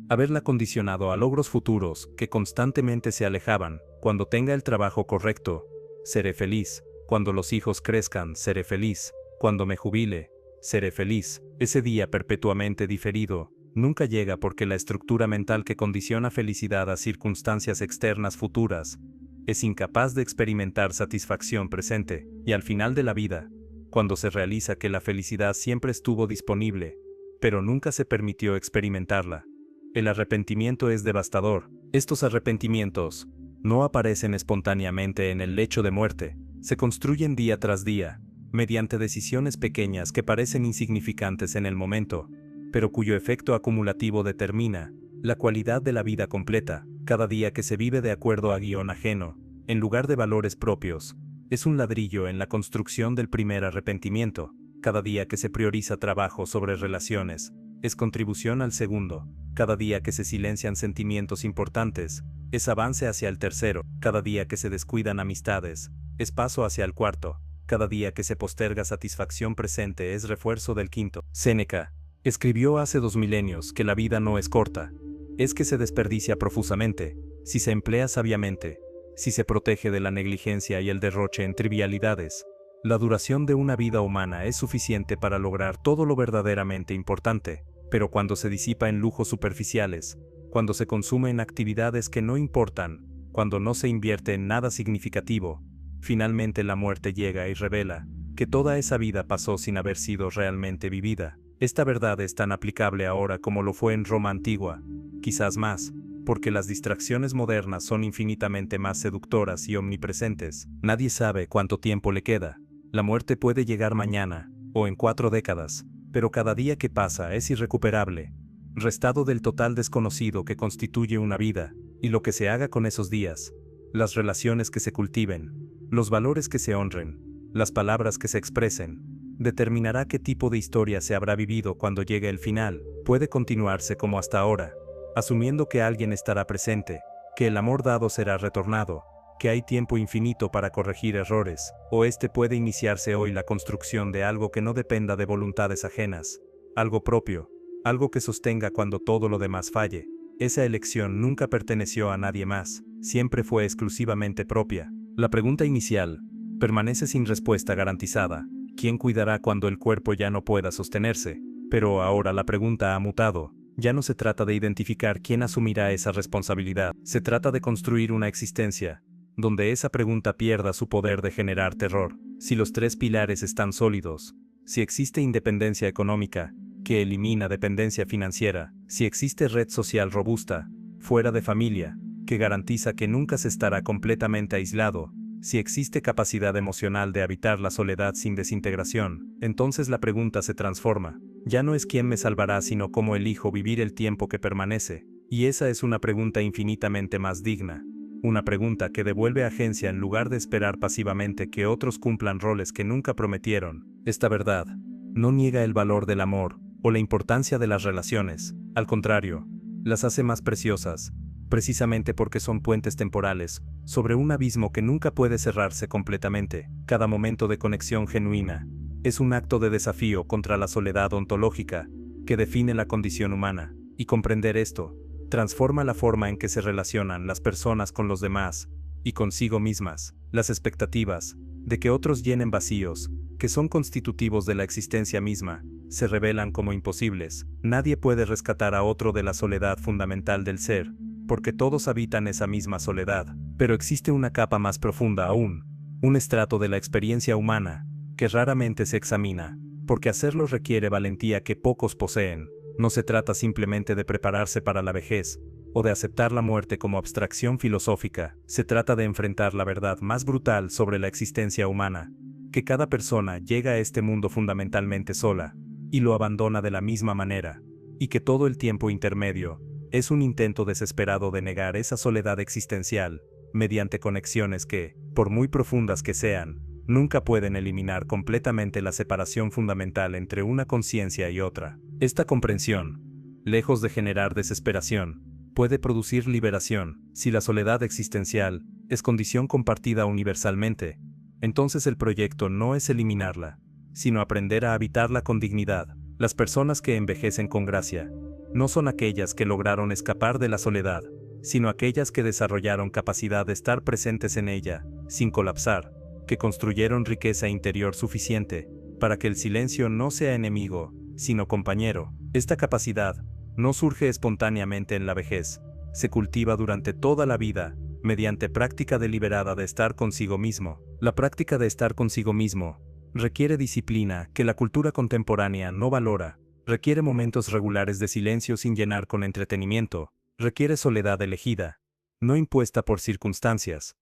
A: haberla condicionado a logros futuros que constantemente se alejaban. Cuando tenga el trabajo correcto, seré feliz. Cuando los hijos crezcan, seré feliz. Cuando me jubile, seré feliz. Ese día perpetuamente diferido nunca llega porque la estructura mental que condiciona felicidad a circunstancias externas futuras es incapaz de experimentar satisfacción presente, y al final de la vida, cuando se realiza que la felicidad siempre estuvo disponible, pero nunca se permitió experimentarla. El arrepentimiento es devastador. Estos arrepentimientos no aparecen espontáneamente en el lecho de muerte, se construyen día tras día, mediante decisiones pequeñas que parecen insignificantes en el momento, pero cuyo efecto acumulativo determina la cualidad de la vida completa. Cada día que se vive de acuerdo a guión ajeno, en lugar de valores propios, es un ladrillo en la construcción del primer arrepentimiento. Cada día que se prioriza trabajo sobre relaciones, es contribución al segundo. Cada día que se silencian sentimientos importantes, es avance hacia el tercero. Cada día que se descuidan amistades, es paso hacia el cuarto. Cada día que se posterga satisfacción presente es refuerzo del quinto. Séneca escribió hace 2 milenios que la vida no es corta, es que se desperdicia profusamente, si se emplea sabiamente, si se protege de la negligencia y el derroche en trivialidades. La duración de una vida humana es suficiente para lograr todo lo verdaderamente importante, pero cuando se disipa en lujos superficiales, cuando se consume en actividades que no importan, cuando no se invierte en nada significativo, finalmente la muerte llega y revela que toda esa vida pasó sin haber sido realmente vivida. Esta verdad es tan aplicable ahora como lo fue en Roma antigua, quizás más, porque las distracciones modernas son infinitamente más seductoras y omnipresentes. Nadie sabe cuánto tiempo le queda. La muerte puede llegar mañana, o en 4 décadas, pero cada día que pasa es irrecuperable, restado del total desconocido que constituye una vida, y lo que se haga con esos días, las relaciones que se cultiven, los valores que se honren, las palabras que se expresen, determinará qué tipo de historia se habrá vivido cuando llegue el final. Puede continuarse como hasta ahora, asumiendo que alguien estará presente, que el amor dado será retornado, que hay tiempo infinito para corregir errores, o puede iniciarse hoy la construcción de algo que no dependa de voluntades ajenas, algo propio, algo que sostenga cuando todo lo demás falle. Esa elección nunca perteneció a nadie más, siempre fue exclusivamente propia. La pregunta inicial permanece sin respuesta garantizada. ¿Quién cuidará cuando el cuerpo ya no pueda sostenerse? Pero ahora la pregunta ha mutado. Ya no se trata de identificar quién asumirá esa responsabilidad. Se trata de construir una existencia donde esa pregunta pierda su poder de generar terror. Si los 3 pilares están sólidos, si existe independencia económica, que elimina dependencia financiera, si existe red social robusta, fuera de familia, que garantiza que nunca se estará completamente aislado, si existe capacidad emocional de habitar la soledad sin desintegración, entonces la pregunta se transforma. Ya no es quién me salvará, sino cómo elijo vivir el tiempo que permanece. Y esa es una pregunta infinitamente más digna. Una pregunta que devuelve agencia en lugar de esperar pasivamente que otros cumplan roles que nunca prometieron. Esta verdad no niega el valor del amor o la importancia de las relaciones. Al contrario, las hace más preciosas, precisamente porque son puentes temporales sobre un abismo que nunca puede cerrarse completamente. Cada momento de conexión genuina es un acto de desafío contra la soledad ontológica que define la condición humana, y comprender esto transforma la forma en que se relacionan las personas con los demás y consigo mismas. Las expectativas de que otros llenen vacíos, que son constitutivos de la existencia misma, se revelan como imposibles. Nadie puede rescatar a otro de la soledad fundamental del ser, porque todos habitan esa misma soledad. Pero existe una capa más profunda aún, un estrato de la experiencia humana, que raramente se examina, porque hacerlo requiere valentía que pocos poseen. No se trata simplemente de prepararse para la vejez, o de aceptar la muerte como abstracción filosófica. Se trata de enfrentar la verdad más brutal sobre la existencia humana, que cada persona llega a este mundo fundamentalmente sola, y lo abandona de la misma manera, y que todo el tiempo intermedio es un intento desesperado de negar esa soledad existencial, mediante conexiones que, por muy profundas que sean, nunca pueden eliminar completamente la separación fundamental entre una conciencia y otra. Esta comprensión, lejos de generar desesperación, puede producir liberación. Si la soledad existencial es condición compartida universalmente, entonces el proyecto no es eliminarla, sino aprender a habitarla con dignidad. Las personas que envejecen con gracia no son aquellas que lograron escapar de la soledad, sino aquellas que desarrollaron capacidad de estar presentes en ella, sin colapsar, que construyeron riqueza interior suficiente para que el silencio no sea enemigo, sino compañero. Esta capacidad no surge espontáneamente en la vejez, se cultiva durante toda la vida, mediante práctica deliberada de estar consigo mismo. La práctica de estar consigo mismo requiere disciplina que la cultura contemporánea no valora, requiere momentos regulares de silencio sin llenar con entretenimiento, requiere soledad elegida, no impuesta por circunstancias,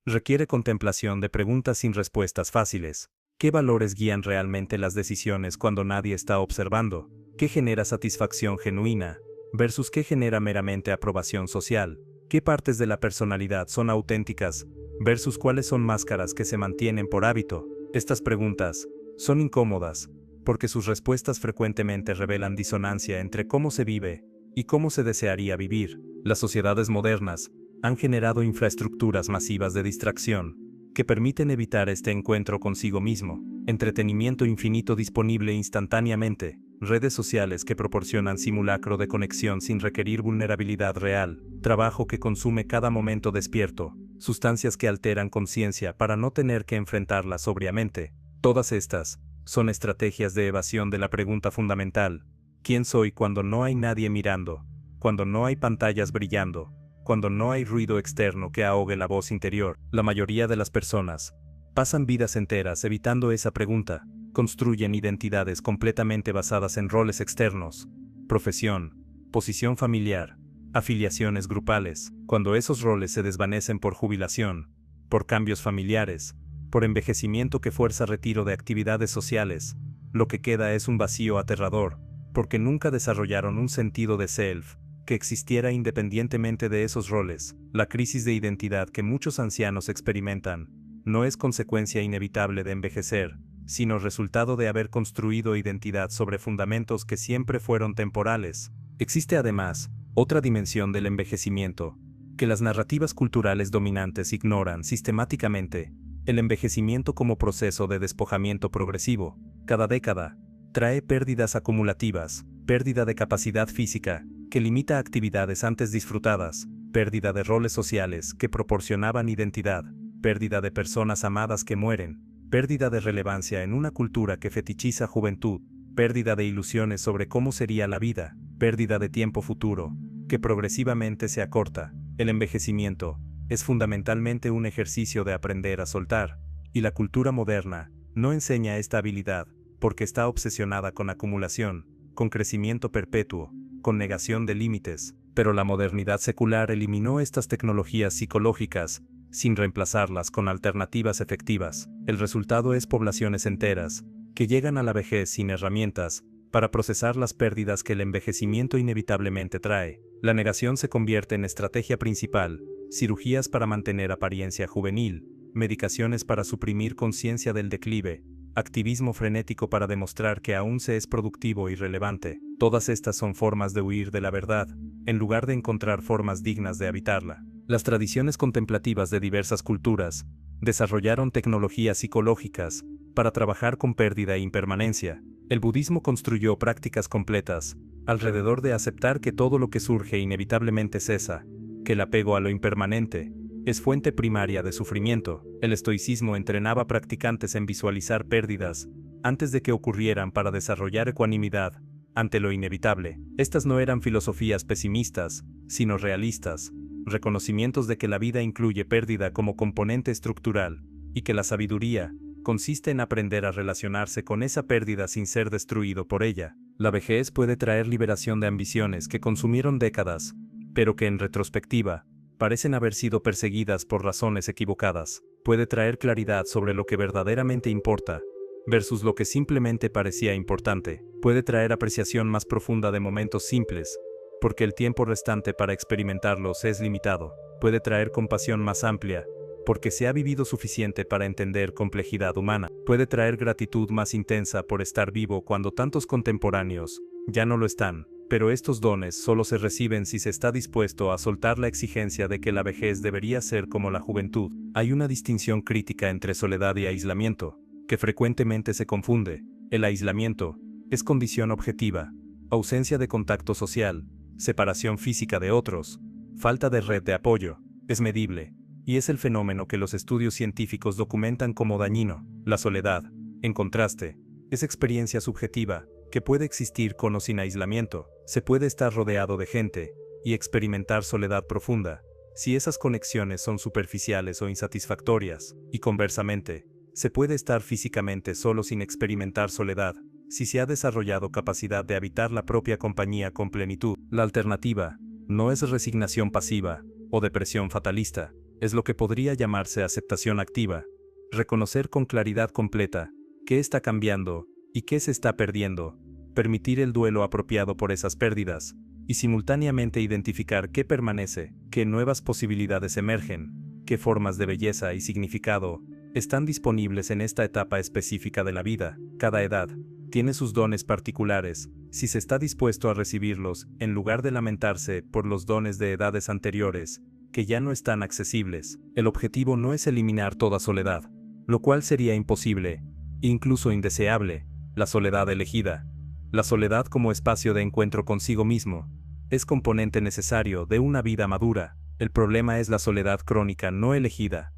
A: requiere contemplación de preguntas sin respuestas fáciles. ¿Qué valores guían realmente las decisiones cuando nadie está observando? ¿Qué genera satisfacción genuina versus qué genera meramente aprobación social? ¿Qué partes de la personalidad son auténticas versus cuáles son máscaras que se mantienen por hábito? Estas preguntas son incómodas, porque sus respuestas frecuentemente revelan disonancia entre cómo se vive y cómo se desearía vivir. Las sociedades modernas han generado infraestructuras masivas de distracción que permiten evitar este encuentro consigo mismo, entretenimiento infinito disponible instantáneamente, redes sociales que proporcionan simulacro de conexión sin requerir vulnerabilidad real, trabajo que consume cada momento despierto, sustancias que alteran conciencia para no tener que enfrentarla sobriamente. Todas estas son estrategias de evasión de la pregunta fundamental: ¿quién soy cuando no hay nadie mirando, cuando no hay pantallas brillando, cuando no hay ruido externo que ahogue la voz interior? La mayoría de las personas pasan vidas enteras evitando esa pregunta, construyen identidades completamente basadas en roles externos, profesión, posición familiar, afiliaciones grupales. Cuando esos roles se desvanecen por jubilación, por cambios familiares, por envejecimiento que fuerza retiro de actividades sociales, lo que queda es un vacío aterrador, porque nunca desarrollaron un sentido de self que existiera independientemente de esos roles. La crisis de identidad que muchos ancianos experimentan no es consecuencia inevitable de envejecer, sino resultado de haber construido identidad sobre fundamentos que siempre fueron temporales. Existe además otra dimensión del envejecimiento, que las narrativas culturales dominantes ignoran sistemáticamente: el envejecimiento como proceso de despojamiento progresivo. Cada década trae pérdidas acumulativas, pérdida de capacidad física, que limita actividades antes disfrutadas, pérdida de roles sociales que proporcionaban identidad, pérdida de personas amadas que mueren, pérdida de relevancia en una cultura que fetichiza juventud, pérdida de ilusiones sobre cómo sería la vida, pérdida de tiempo futuro, que progresivamente se acorta. El envejecimiento es fundamentalmente un ejercicio de aprender a soltar, y la cultura moderna no enseña esta habilidad, porque está obsesionada con acumulación, con crecimiento perpetuo, con negación de límites. Pero la modernidad secular eliminó estas tecnologías psicológicas, sin reemplazarlas con alternativas efectivas. El resultado es poblaciones enteras, que llegan a la vejez sin herramientas para procesar las pérdidas que el envejecimiento inevitablemente trae. La negación se convierte en estrategia principal: cirugías para mantener apariencia juvenil, medicaciones para suprimir conciencia del declive, activismo frenético para demostrar que aún se es productivo y relevante. Todas estas son formas de huir de la verdad, en lugar de encontrar formas dignas de habitarla. Las tradiciones contemplativas de diversas culturas desarrollaron tecnologías psicológicas para trabajar con pérdida e impermanencia. El budismo construyó prácticas completas alrededor de aceptar que todo lo que surge inevitablemente cesa, que el apego a lo impermanente es fuente primaria de sufrimiento. El estoicismo entrenaba practicantes en visualizar pérdidas antes de que ocurrieran para desarrollar ecuanimidad ante lo inevitable. Estas no eran filosofías pesimistas, sino realistas, reconocimientos de que la vida incluye pérdida como componente estructural, y que la sabiduría consiste en aprender a relacionarse con esa pérdida sin ser destruido por ella. La vejez puede traer liberación de ambiciones que consumieron décadas, pero que en retrospectiva parecen haber sido perseguidas por razones equivocadas. Puede traer claridad sobre lo que verdaderamente importa, versus lo que simplemente parecía importante. Puede traer apreciación más profunda de momentos simples, porque el tiempo restante para experimentarlos es limitado. Puede traer compasión más amplia, porque se ha vivido suficiente para entender complejidad humana. Puede traer gratitud más intensa por estar vivo cuando tantos contemporáneos ya no lo están. Pero estos dones solo se reciben si se está dispuesto a soltar la exigencia de que la vejez debería ser como la juventud. Hay una distinción crítica entre soledad y aislamiento, que frecuentemente se confunde. El aislamiento es condición objetiva, ausencia de contacto social, separación física de otros, falta de red de apoyo. Es medible, y es el fenómeno que los estudios científicos documentan como dañino. La soledad, en contraste, es experiencia subjetiva, que puede existir con o sin aislamiento. Se puede estar rodeado de gente y experimentar soledad profunda, si esas conexiones son superficiales o insatisfactorias, y conversamente, se puede estar físicamente solo sin experimentar soledad, si se ha desarrollado capacidad de habitar la propia compañía con plenitud. La alternativa no es resignación pasiva o depresión fatalista, es lo que podría llamarse aceptación activa, reconocer con claridad completa qué está cambiando y qué se está perdiendo, permitir el duelo apropiado por esas pérdidas, y simultáneamente identificar qué permanece, qué nuevas posibilidades emergen, qué formas de belleza y significado están disponibles en esta etapa específica de la vida. Cada edad tiene sus dones particulares, si se está dispuesto a recibirlos, en lugar de lamentarse por los dones de edades anteriores, que ya no están accesibles. El objetivo no es eliminar toda soledad, lo cual sería imposible, incluso indeseable. La soledad elegida, la soledad como espacio de encuentro consigo mismo, es componente necesario de una vida madura. El problema es la soledad crónica no elegida,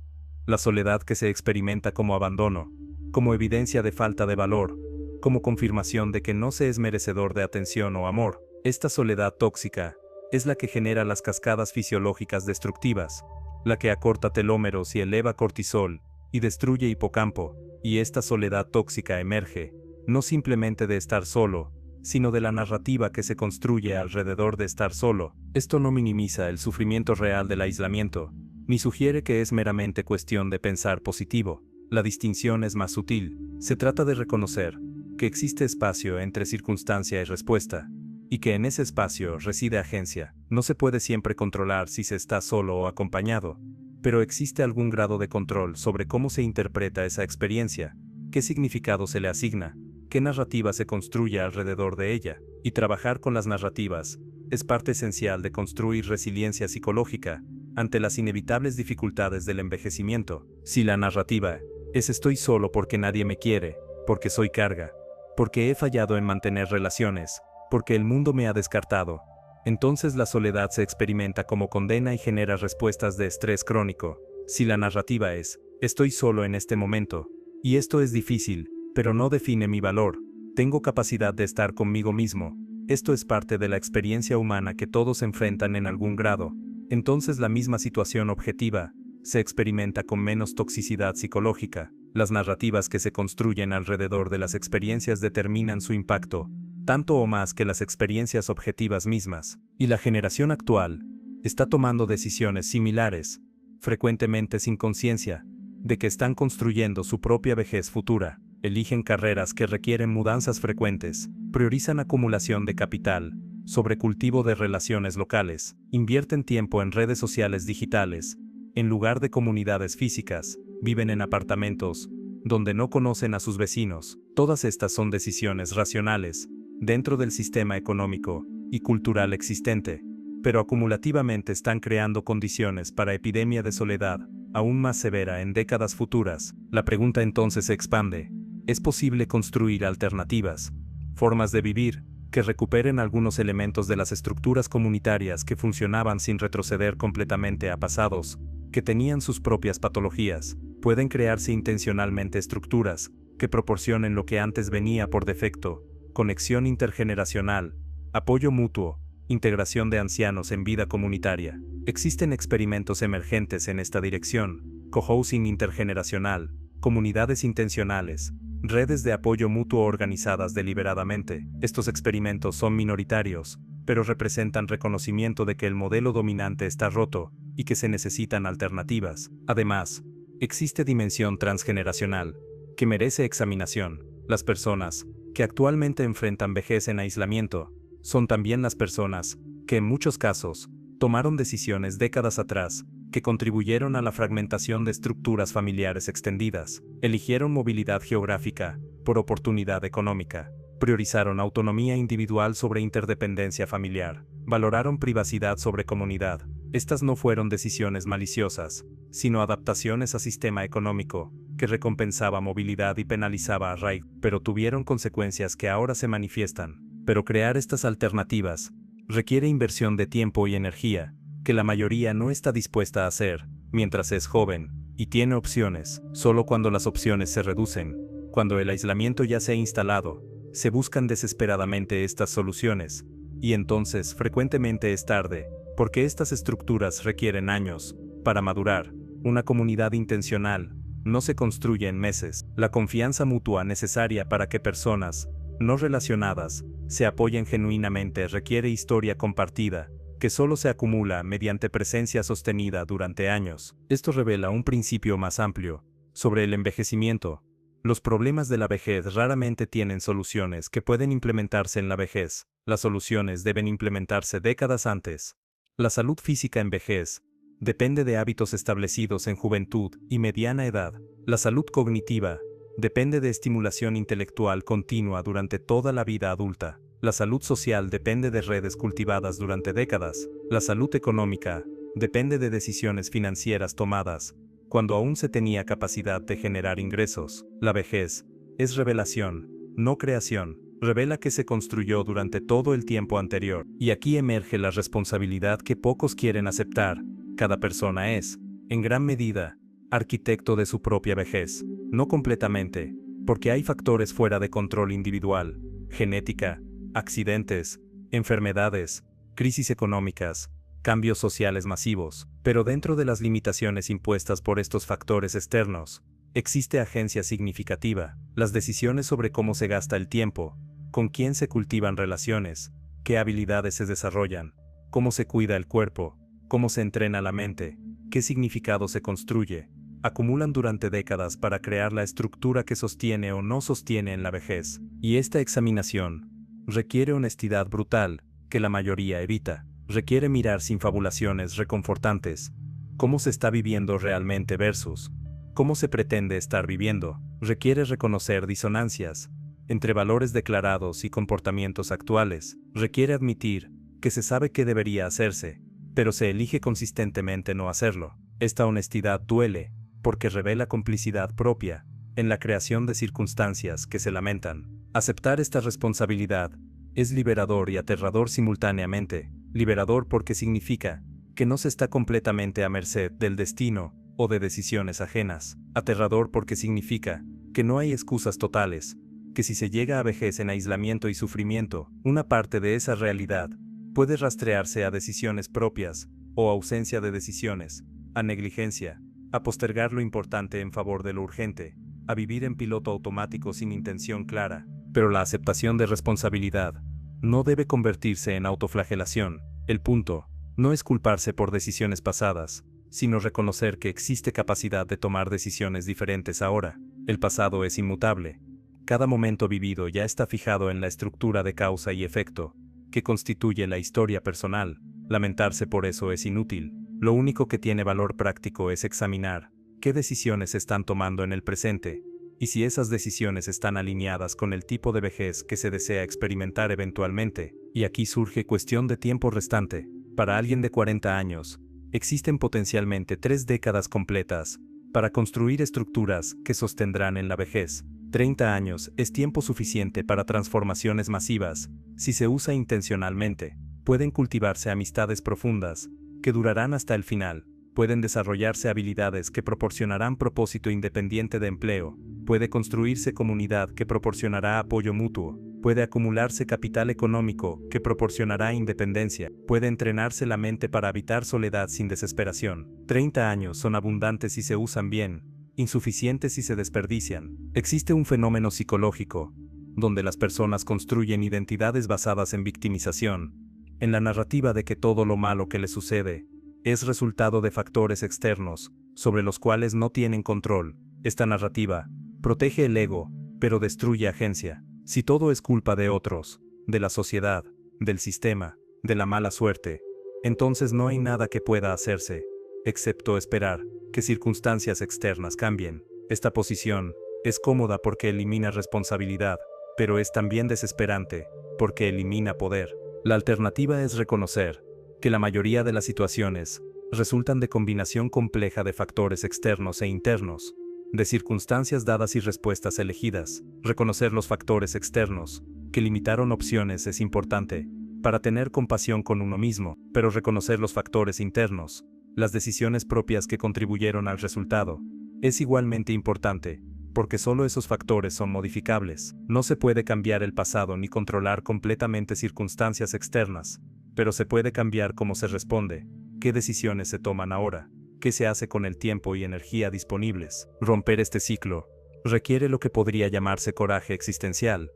A: la soledad que se experimenta como abandono, como evidencia de falta de valor, como confirmación de que no se es merecedor de atención o amor. Esta soledad tóxica es la que genera las cascadas fisiológicas destructivas, la que acorta telómeros y eleva cortisol, y destruye hipocampo, y esta soledad tóxica emerge no simplemente de estar solo, sino de la narrativa que se construye alrededor de estar solo. Esto no minimiza el sufrimiento real del aislamiento, ni sugiere que es meramente cuestión de pensar positivo. La distinción es más sutil. Se trata de reconocer que existe espacio entre circunstancia y respuesta, y que en ese espacio reside agencia. No se puede siempre controlar si se está solo o acompañado, pero existe algún grado de control sobre cómo se interpreta esa experiencia, qué significado se le asigna, qué narrativa se construye alrededor de ella, y trabajar con las narrativas es parte esencial de construir resiliencia psicológica ante las inevitables dificultades del envejecimiento. Si la narrativa es estoy solo porque nadie me quiere, porque soy carga, porque he fallado en mantener relaciones, porque el mundo me ha descartado, entonces la soledad se experimenta como condena y genera respuestas de estrés crónico. Si la narrativa es estoy solo en este momento, y esto es difícil, pero no define mi valor, tengo capacidad de estar conmigo mismo, esto es parte de la experiencia humana que todos enfrentan en algún grado, entonces la misma situación objetiva se experimenta con menos toxicidad psicológica. Las narrativas que se construyen alrededor de las experiencias determinan su impacto, tanto o más que las experiencias objetivas mismas, y la generación actual está tomando decisiones similares, frecuentemente sin conciencia, de que están construyendo su propia vejez futura. Eligen carreras que requieren mudanzas frecuentes, priorizan acumulación de capital sobre cultivo de relaciones locales, invierten tiempo en redes sociales digitales, en lugar de comunidades físicas, viven en apartamentos, donde no conocen a sus vecinos. Todas estas son decisiones racionales, dentro del sistema económico y cultural existente, pero acumulativamente están creando condiciones para epidemia de soledad, aún más severa en décadas futuras. La pregunta entonces se expande. ¿Es posible construir alternativas, formas de vivir, que recuperen algunos elementos de las estructuras comunitarias que funcionaban sin retroceder completamente a pasados, que tenían sus propias patologías? Pueden crearse intencionalmente estructuras que proporcionen lo que antes venía por defecto: conexión intergeneracional, apoyo mutuo, integración de ancianos en vida comunitaria. Existen experimentos emergentes en esta dirección: cohousing intergeneracional, comunidades intencionales, redes de apoyo mutuo organizadas deliberadamente. Estos experimentos son minoritarios, pero representan reconocimiento de que el modelo dominante está roto y que se necesitan alternativas. Además, existe dimensión transgeneracional, que merece examinación. Las personas que actualmente enfrentan vejez en aislamiento son también las personas que en muchos casos tomaron decisiones décadas atrás que contribuyeron a la fragmentación de estructuras familiares extendidas. Eligieron movilidad geográfica por oportunidad económica, priorizaron autonomía individual sobre interdependencia familiar, valoraron privacidad sobre comunidad. Estas no fueron decisiones maliciosas, sino adaptaciones a sistema económico que recompensaba movilidad y penalizaba arraigo, pero tuvieron consecuencias que ahora se manifiestan. Pero crear estas alternativas requiere inversión de tiempo y energía, que la mayoría no está dispuesta a hacer mientras es joven y tiene opciones. Solo cuando las opciones se reducen, cuando el aislamiento ya se ha instalado, se buscan desesperadamente estas soluciones. y entonces frecuentemente es tarde, porque estas estructuras requieren años para madurar. Una comunidad intencional no se construye en meses. La confianza mutua necesaria para que personas no relacionadas se apoyen genuinamente requiere historia compartida, que solo se acumula mediante presencia sostenida durante años. Esto revela un principio más amplio sobre el envejecimiento. Los problemas de la vejez raramente tienen soluciones que pueden implementarse en la vejez. Las soluciones deben implementarse décadas antes. La salud física en vejez depende de hábitos establecidos en juventud y mediana edad. La salud cognitiva depende de estimulación intelectual continua durante toda la vida adulta. La salud social depende de redes cultivadas durante décadas. La salud económica depende de decisiones financieras tomadas cuando aún se tenía capacidad de generar ingresos. La vejez es revelación, no creación. Revela que se construyó durante todo el tiempo anterior. Y aquí emerge la responsabilidad que pocos quieren aceptar. Cada persona es, en gran medida, arquitecto de su propia vejez. No completamente, porque hay factores fuera de control individual, genética, accidentes, enfermedades, crisis económicas, cambios sociales masivos. Pero dentro de las limitaciones impuestas por estos factores externos, existe agencia significativa. Las decisiones sobre cómo se gasta el tiempo, con quién se cultivan relaciones, qué habilidades se desarrollan, cómo se cuida el cuerpo, cómo se entrena la mente, qué significado se construye, acumulan durante décadas para crear la estructura que sostiene o no sostiene en la vejez. Y esta examinación requiere honestidad brutal, que la mayoría evita. Requiere mirar sin fabulaciones reconfortantes cómo se está viviendo realmente versus cómo se pretende estar viviendo. Requiere reconocer disonancias entre valores declarados y comportamientos actuales. Requiere admitir que se sabe que debería hacerse, pero se elige consistentemente no hacerlo. Esta honestidad duele, porque revela complicidad propia en la creación de circunstancias que se lamentan. Aceptar esta responsabilidad es liberador y aterrador simultáneamente. Liberador porque significa que no se está completamente a merced del destino o de decisiones ajenas. Aterrador porque significa que no hay excusas totales, que si se llega a vejez en aislamiento y sufrimiento, una parte de esa realidad puede rastrearse a decisiones propias o ausencia de decisiones, a negligencia, a postergar lo importante en favor de lo urgente, a vivir en piloto automático sin intención clara. Pero la aceptación de responsabilidad no debe convertirse en autoflagelación. El punto no es culparse por decisiones pasadas, sino reconocer que existe capacidad de tomar decisiones diferentes ahora. El pasado es inmutable. Cada momento vivido ya está fijado en la estructura de causa y efecto, que constituye la historia personal. Lamentarse por eso es inútil. Lo único que tiene valor práctico es examinar qué decisiones se están tomando en el presente, y si esas decisiones están alineadas con el tipo de vejez que se desea experimentar eventualmente. Y aquí surge cuestión de tiempo restante. Para alguien de 40 años, existen potencialmente 3 décadas completas para construir estructuras que sostendrán en la vejez. 30 años es tiempo suficiente para transformaciones masivas, si se usa intencionalmente. Pueden cultivarse amistades profundas, que durarán hasta el final. Pueden desarrollarse habilidades que proporcionarán propósito independiente de empleo. Puede construirse comunidad que proporcionará apoyo mutuo. Puede acumularse capital económico que proporcionará independencia. Puede entrenarse la mente para evitar soledad sin desesperación. 30 años son abundantes si se usan bien, insuficientes si se desperdician. Existe un fenómeno psicológico, donde las personas construyen identidades basadas en victimización, en la narrativa de que todo lo malo que les sucede es resultado de factores externos, sobre los cuales no tienen control. Esta narrativa protege el ego, pero destruye agencia. Si todo es culpa de otros, de la sociedad, del sistema, de la mala suerte, entonces no hay nada que pueda hacerse, excepto esperar que circunstancias externas cambien. Esta posición es cómoda porque elimina responsabilidad, pero es también desesperante, porque elimina poder. La alternativa es reconocer que la mayoría de las situaciones resultan de combinación compleja de factores externos e internos, de circunstancias dadas y respuestas elegidas. Reconocer los factores externos que limitaron opciones es importante para tener compasión con uno mismo, pero reconocer los factores internos, las decisiones propias que contribuyeron al resultado, es igualmente importante porque solo esos factores son modificables. No se puede cambiar el pasado ni controlar completamente circunstancias externas, pero se puede cambiar cómo se responde, qué decisiones se toman ahora, qué se hace con el tiempo y energía disponibles. Romper este ciclo requiere lo que podría llamarse coraje existencial,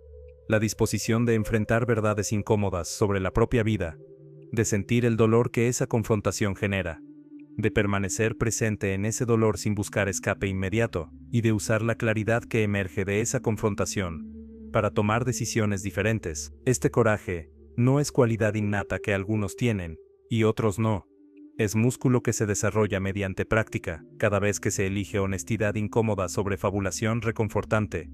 A: la disposición de enfrentar verdades incómodas sobre la propia vida, de sentir el dolor que esa confrontación genera, de permanecer presente en ese dolor sin buscar escape inmediato, y de usar la claridad que emerge de esa confrontación para tomar decisiones diferentes. Este coraje no es cualidad innata que algunos tienen y otros no. Es músculo que se desarrolla mediante práctica, cada vez que se elige honestidad incómoda sobre fabulación reconfortante.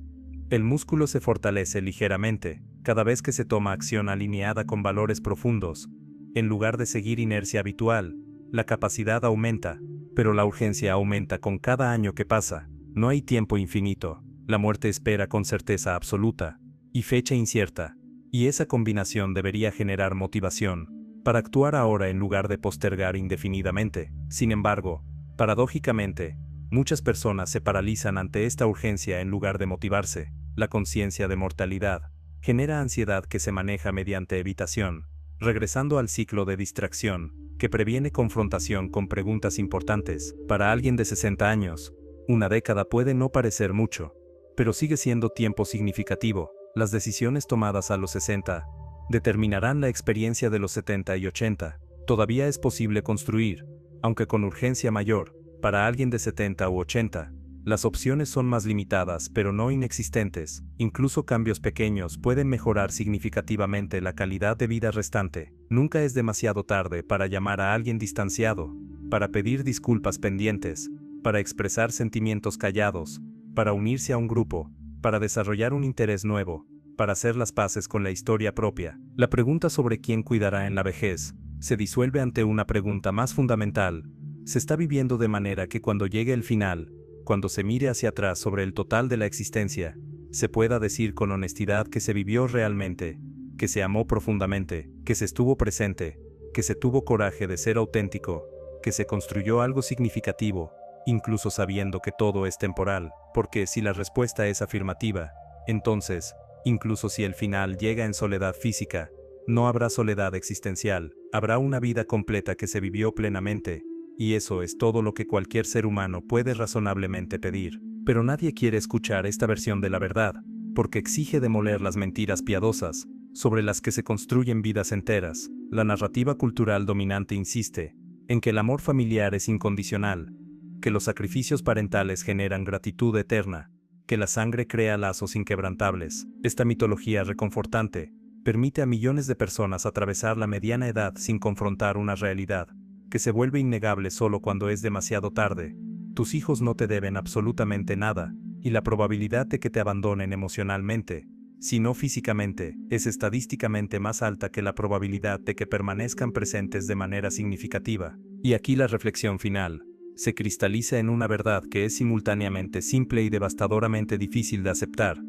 A: El músculo se fortalece ligeramente, cada vez que se toma acción alineada con valores profundos. En lugar de seguir inercia habitual, la capacidad aumenta, pero la urgencia aumenta con cada año que pasa. No hay tiempo infinito, la muerte espera con certeza absoluta, y fecha incierta, y esa combinación debería generar motivación para actuar ahora en lugar de postergar indefinidamente. Sin embargo, paradójicamente, muchas personas se paralizan ante esta urgencia en lugar de motivarse. La conciencia de mortalidad genera ansiedad que se maneja mediante evitación, regresando al ciclo de distracción, que previene confrontación con preguntas importantes. Para alguien de 60 años, una década puede no parecer mucho, pero sigue siendo tiempo significativo. Las decisiones tomadas a los 60 determinarán la experiencia de los 70 y 80. Todavía es posible construir, aunque con urgencia mayor. Para alguien de 70 u 80, las opciones son más limitadas pero no inexistentes. Incluso cambios pequeños pueden mejorar significativamente la calidad de vida restante. Nunca es demasiado tarde para llamar a alguien distanciado, para pedir disculpas pendientes, para expresar sentimientos callados, para unirse a un grupo, para desarrollar un interés nuevo, para hacer las paces con la historia propia. La pregunta sobre quién cuidará en la vejez se disuelve ante una pregunta más fundamental. Se está viviendo de manera que cuando llegue el final, cuando se mire hacia atrás sobre el total de la existencia, se pueda decir con honestidad que se vivió realmente, que se amó profundamente, que se estuvo presente, que se tuvo coraje de ser auténtico, que se construyó algo significativo, incluso sabiendo que todo es temporal, porque si la respuesta es afirmativa, entonces, incluso si el final llega en soledad física, no habrá soledad existencial, habrá una vida completa que se vivió plenamente, y eso es todo lo que cualquier ser humano puede razonablemente pedir. Pero nadie quiere escuchar esta versión de la verdad, porque exige demoler las mentiras piadosas, sobre las que se construyen vidas enteras. La narrativa cultural dominante insiste en que el amor familiar es incondicional, que los sacrificios parentales generan gratitud eterna, que la sangre crea lazos inquebrantables. Esta mitología reconfortante permite a millones de personas atravesar la mediana edad sin confrontar una realidad que se vuelve innegable solo cuando es demasiado tarde. Tus hijos no te deben absolutamente nada, y la probabilidad de que te abandonen emocionalmente, si no físicamente, es estadísticamente más alta que la probabilidad de que permanezcan presentes de manera significativa. Y aquí la reflexión final se cristaliza en una verdad que es simultáneamente simple y devastadoramente difícil de aceptar.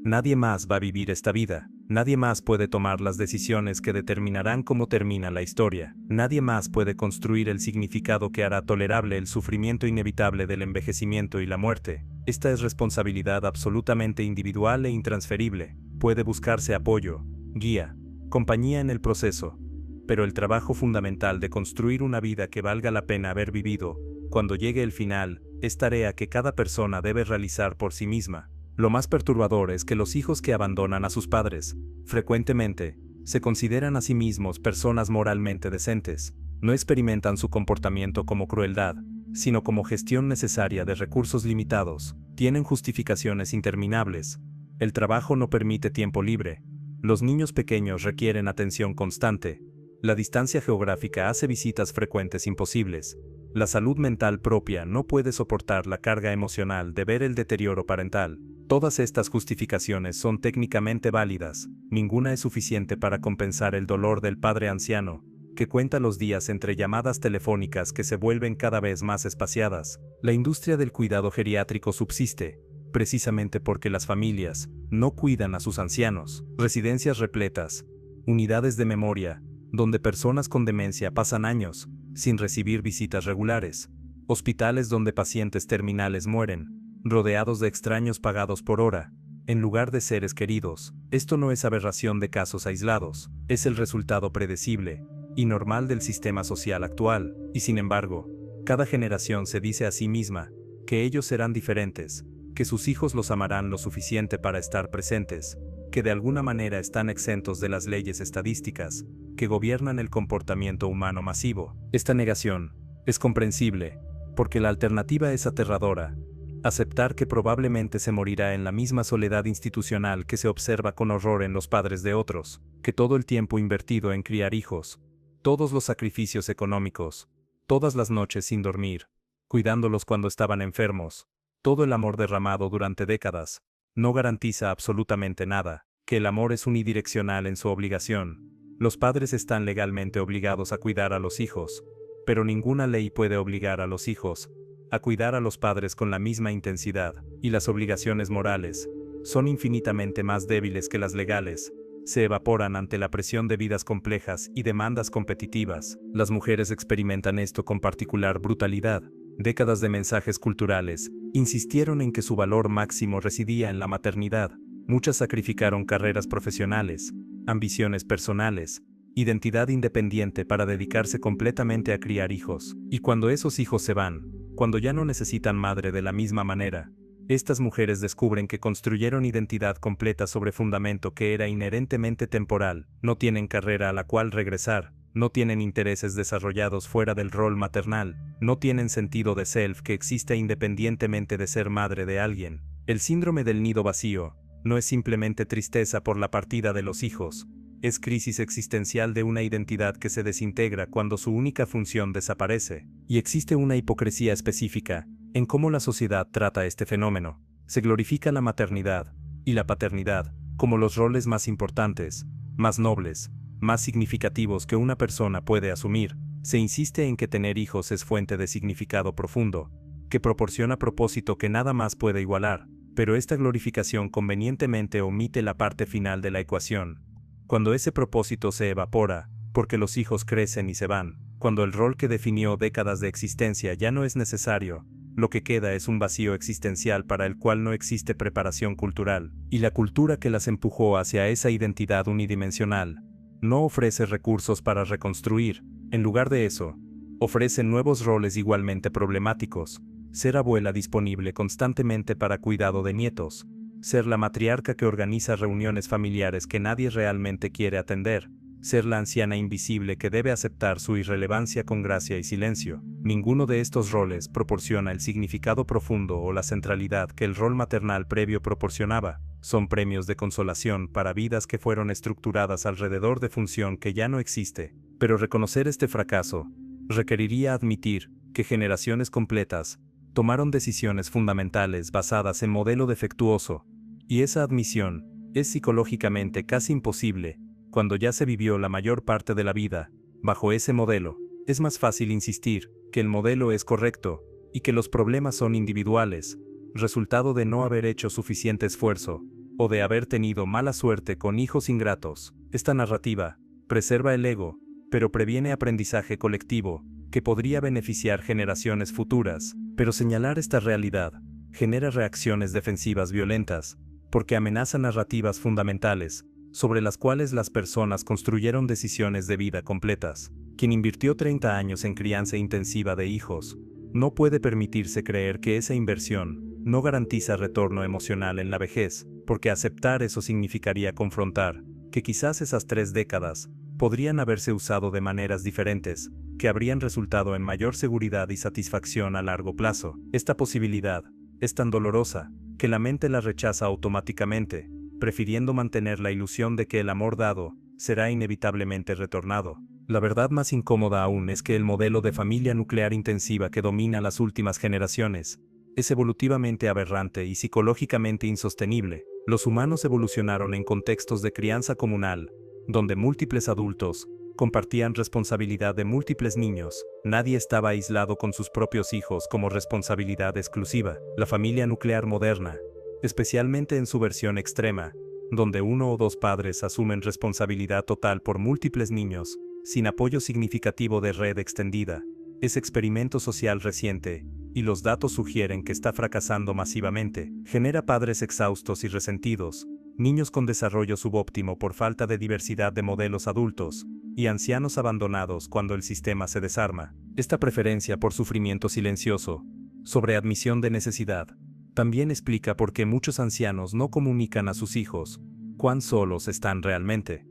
A: Nadie más va a vivir esta vida, nadie más puede tomar las decisiones que determinarán cómo termina la historia, nadie más puede construir el significado que hará tolerable el sufrimiento inevitable del envejecimiento y la muerte. Esta es responsabilidad absolutamente individual e intransferible. Puede buscarse apoyo, guía, compañía en el proceso, pero el trabajo fundamental de construir una vida que valga la pena haber vivido, cuando llegue el final, es tarea que cada persona debe realizar por sí misma. Lo más perturbador es que los hijos que abandonan a sus padres, frecuentemente, se consideran a sí mismos personas moralmente decentes. No experimentan su comportamiento como crueldad, sino como gestión necesaria de recursos limitados. Tienen justificaciones interminables. El trabajo no permite tiempo libre. Los niños pequeños requieren atención constante. La distancia geográfica hace visitas frecuentes imposibles. La salud mental propia no puede soportar la carga emocional de ver el deterioro parental. Todas estas justificaciones son técnicamente válidas, ninguna es suficiente para compensar el dolor del padre anciano, que cuenta los días entre llamadas telefónicas que se vuelven cada vez más espaciadas. La industria del cuidado geriátrico subsiste, precisamente porque las familias no cuidan a sus ancianos. Residencias repletas, unidades de memoria, donde personas con demencia pasan años sin recibir visitas regulares, hospitales donde pacientes terminales mueren, rodeados de extraños pagados por hora, en lugar de seres queridos. Esto no es aberración de casos aislados, es el resultado predecible y normal del sistema social actual, y sin embargo, cada generación se dice a sí misma que ellos serán diferentes, que sus hijos los amarán lo suficiente para estar presentes, que de alguna manera están exentos de las leyes estadísticas que gobiernan el comportamiento humano masivo. Esta negación es comprensible, porque la alternativa es aterradora: aceptar que probablemente se morirá en la misma soledad institucional que se observa con horror en los padres de otros, que todo el tiempo invertido en criar hijos, todos los sacrificios económicos, todas las noches sin dormir, cuidándolos cuando estaban enfermos, todo el amor derramado durante décadas, no garantiza absolutamente nada, que el amor es unidireccional en su obligación. Los padres están legalmente obligados a cuidar a los hijos, pero ninguna ley puede obligar a los hijos a cuidar a los padres con la misma intensidad, y las obligaciones morales son infinitamente más débiles que las legales, se evaporan ante la presión de vidas complejas y demandas competitivas. Las mujeres experimentan esto con particular brutalidad. Décadas de mensajes culturales insistieron en que su valor máximo residía en la maternidad. Muchas sacrificaron carreras profesionales, ambiciones personales, identidad independiente para dedicarse completamente a criar hijos. Y cuando esos hijos se van, cuando ya no necesitan madre de la misma manera, estas mujeres descubren que construyeron identidad completa sobre fundamento que era inherentemente temporal, no tienen carrera a la cual regresar, no tienen intereses desarrollados fuera del rol maternal, no tienen sentido de self que exista independientemente de ser madre de alguien. El síndrome del nido vacío no es simplemente tristeza por la partida de los hijos, es crisis existencial de una identidad que se desintegra cuando su única función desaparece. Y existe una hipocresía específica en cómo la sociedad trata este fenómeno. Se glorifica la maternidad y la paternidad como los roles más importantes, más nobles, más significativos que una persona puede asumir. Se insiste en que tener hijos es fuente de significado profundo, que proporciona propósito que nada más puede igualar, pero esta glorificación convenientemente omite la parte final de la ecuación. Cuando ese propósito se evapora, porque los hijos crecen y se van, cuando el rol que definió décadas de existencia ya no es necesario, lo que queda es un vacío existencial para el cual no existe preparación cultural, y la cultura que las empujó hacia esa identidad unidimensional no ofrece recursos para reconstruir. En lugar de eso, ofrece nuevos roles igualmente problemáticos: ser abuela disponible constantemente para cuidado de nietos, ser la matriarca que organiza reuniones familiares que nadie realmente quiere atender, ser la anciana invisible que debe aceptar su irrelevancia con gracia y silencio. Ninguno de estos roles proporciona el significado profundo o la centralidad que el rol maternal previo proporcionaba. Son premios de consolación para vidas que fueron estructuradas alrededor de función que ya no existe. Pero reconocer este fracaso requeriría admitir que generaciones completas tomaron decisiones fundamentales basadas en modelo defectuoso, y esa admisión es psicológicamente casi imposible cuando ya se vivió la mayor parte de la vida bajo ese modelo. Es más fácil insistir que el modelo es correcto y que los problemas son individuales, resultado de no haber hecho suficiente esfuerzo o de haber tenido mala suerte con hijos ingratos. Esta narrativa preserva el ego, pero previene aprendizaje colectivo que podría beneficiar generaciones futuras. Pero señalar esta realidad genera reacciones defensivas violentas, porque amenaza narrativas fundamentales sobre las cuales las personas construyeron decisiones de vida completas. Quien invirtió 30 años en crianza intensiva de hijos no puede permitirse creer que esa inversión no garantiza retorno emocional en la vejez, porque aceptar eso significaría confrontar que quizás esas 3 décadas podrían haberse usado de maneras diferentes, que habrían resultado en mayor seguridad y satisfacción a largo plazo. Esta posibilidad es tan dolorosa que la mente la rechaza automáticamente, prefiriendo mantener la ilusión de que el amor dado será inevitablemente retornado. La verdad más incómoda aún es que el modelo de familia nuclear intensiva que domina las últimas generaciones es evolutivamente aberrante y psicológicamente insostenible. Los humanos evolucionaron en contextos de crianza comunal, donde múltiples adultos compartían responsabilidad de múltiples niños. Nadie estaba aislado con sus propios hijos como responsabilidad exclusiva. La familia nuclear moderna, especialmente en su versión extrema, donde uno o dos padres asumen responsabilidad total por múltiples niños, sin apoyo significativo de red extendida, es experimento social reciente y los datos sugieren que está fracasando masivamente. Genera padres exhaustos y resentidos, niños con desarrollo subóptimo por falta de diversidad de modelos adultos, y ancianos abandonados cuando el sistema se desarma. Esta preferencia por sufrimiento silencioso, sobre admisión de necesidad, también explica por qué muchos ancianos no comunican a sus hijos cuán solos están realmente.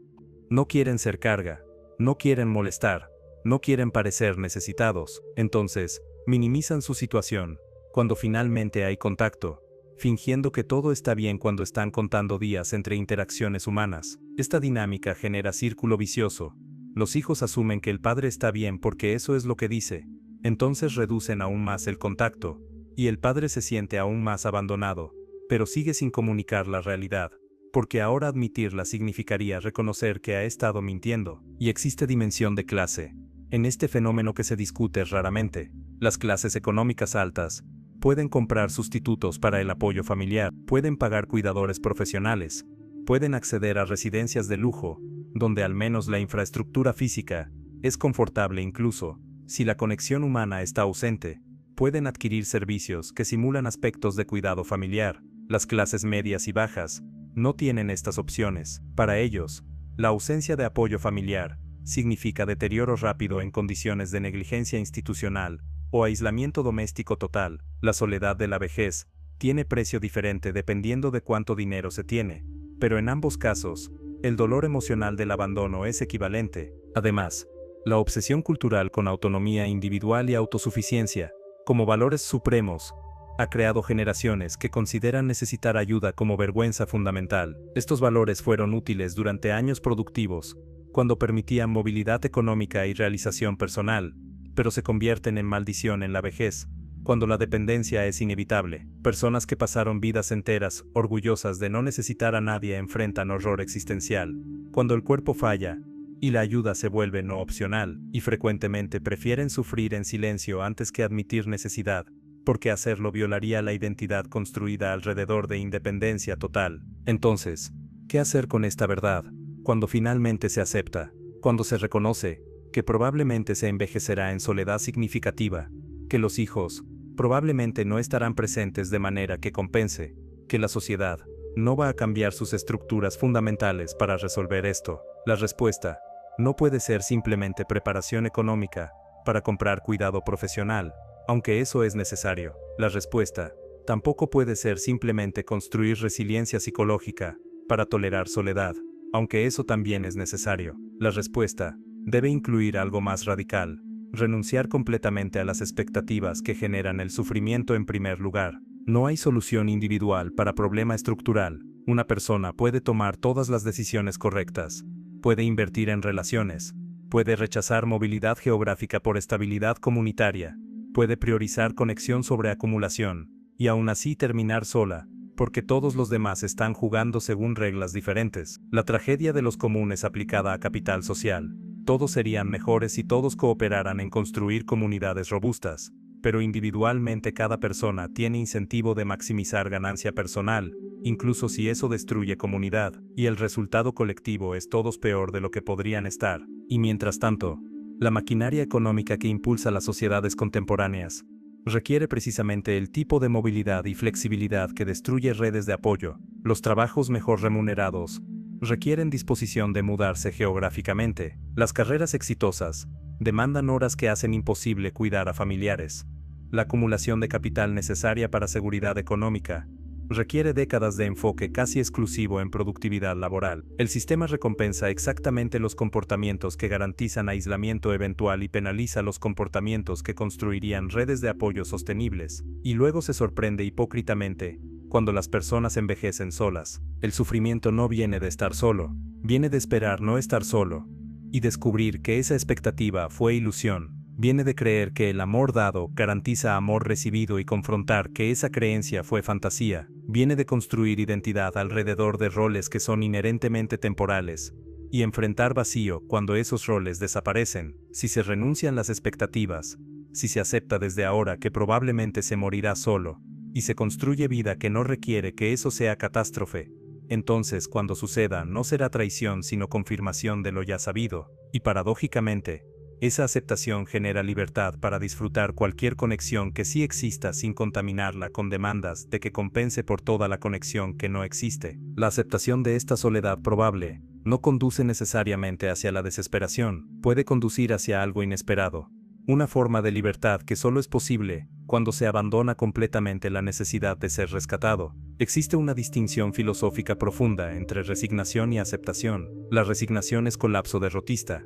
A: No quieren ser carga, no quieren molestar, no quieren parecer necesitados. Entonces, minimizan su situación cuando finalmente hay contacto, fingiendo que todo está bien cuando están contando días entre interacciones humanas. Esta dinámica genera círculo vicioso. Los hijos asumen que el padre está bien porque eso es lo que dice, entonces reducen aún más el contacto, y el padre se siente aún más abandonado, pero sigue sin comunicar la realidad, porque ahora admitirla significaría reconocer que ha estado mintiendo. Y existe dimensión de clase en este fenómeno que se discute raramente. Las clases económicas altas pueden comprar sustitutos para el apoyo familiar, pueden pagar cuidadores profesionales, pueden acceder a residencias de lujo, donde al menos la infraestructura física es confortable incluso si la conexión humana está ausente. Pueden adquirir servicios que simulan aspectos de cuidado familiar. Las clases medias y bajas no tienen estas opciones. Para ellos, la ausencia de apoyo familiar significa deterioro rápido en condiciones de negligencia institucional o aislamiento doméstico total. La soledad de la vejez tiene precio diferente dependiendo de cuánto dinero se tiene, pero en ambos casos, el dolor emocional del abandono es equivalente. Además, la obsesión cultural con autonomía individual y autosuficiencia, como valores supremos, ha creado generaciones que consideran necesitar ayuda como vergüenza fundamental. Estos valores fueron útiles durante años productivos, cuando permitían movilidad económica y realización personal, pero se convierten en maldición en la vejez, cuando la dependencia es inevitable. Personas que pasaron vidas enteras, orgullosas de no necesitar a nadie, enfrentan horror existencial, cuando el cuerpo falla, y la ayuda se vuelve no opcional, y frecuentemente prefieren sufrir en silencio antes que admitir necesidad, porque hacerlo violaría la identidad construida alrededor de independencia total. Entonces, ¿qué hacer con esta verdad? Cuando finalmente se acepta, cuando se reconoce que probablemente se envejecerá en soledad significativa, que los hijos probablemente no estarán presentes de manera que compense, que la sociedad no va a cambiar sus estructuras fundamentales para resolver esto. La respuesta no puede ser simplemente preparación económica para comprar cuidado profesional, aunque eso es necesario. La respuesta tampoco puede ser simplemente construir resiliencia psicológica para tolerar soledad, aunque eso también es necesario. La respuesta debe incluir algo más radical: renunciar completamente a las expectativas que generan el sufrimiento en primer lugar. No hay solución individual para problema estructural. Una persona puede tomar todas las decisiones correctas, puede invertir en relaciones, puede rechazar movilidad geográfica por estabilidad comunitaria, puede priorizar conexión sobre acumulación, y aún así terminar sola, porque todos los demás están jugando según reglas diferentes. La tragedia de los comunes aplicada a capital social. Todos serían mejores si todos cooperaran en construir comunidades robustas, pero individualmente cada persona tiene incentivo de maximizar ganancia personal, incluso si eso destruye comunidad, y el resultado colectivo es todos peor de lo que podrían estar. Y mientras tanto, la maquinaria económica que impulsa las sociedades contemporáneas requiere precisamente el tipo de movilidad y flexibilidad que destruye redes de apoyo. Los trabajos mejor remunerados requieren disposición de mudarse geográficamente. Las carreras exitosas demandan horas que hacen imposible cuidar a familiares. La acumulación de capital necesaria para seguridad económica requiere décadas de enfoque casi exclusivo en productividad laboral. El sistema recompensa exactamente los comportamientos que garantizan aislamiento eventual y penaliza los comportamientos que construirían redes de apoyo sostenibles, y luego se sorprende hipócritamente cuando las personas envejecen solas. El sufrimiento no viene de estar solo, viene de esperar no estar solo, y descubrir que esa expectativa fue ilusión. Viene de creer que el amor dado garantiza amor recibido y confrontar que esa creencia fue fantasía. Viene de construir identidad alrededor de roles que son inherentemente temporales, y enfrentar vacío cuando esos roles desaparecen. Si se renuncian las expectativas, si se acepta desde ahora que probablemente se morirá solo, y se construye vida que no requiere que eso sea catástrofe, entonces cuando suceda no será traición sino confirmación de lo ya sabido, y paradójicamente, Esa aceptación genera libertad para disfrutar cualquier conexión que sí exista sin contaminarla con demandas de que compense por toda la conexión que no existe. La aceptación de esta soledad probable no conduce necesariamente hacia la desesperación, puede conducir hacia algo inesperado. Una forma de libertad que solo es posible cuando se abandona completamente la necesidad de ser rescatado. Existe una distinción filosófica profunda entre resignación y aceptación. La resignación es colapso derrotista,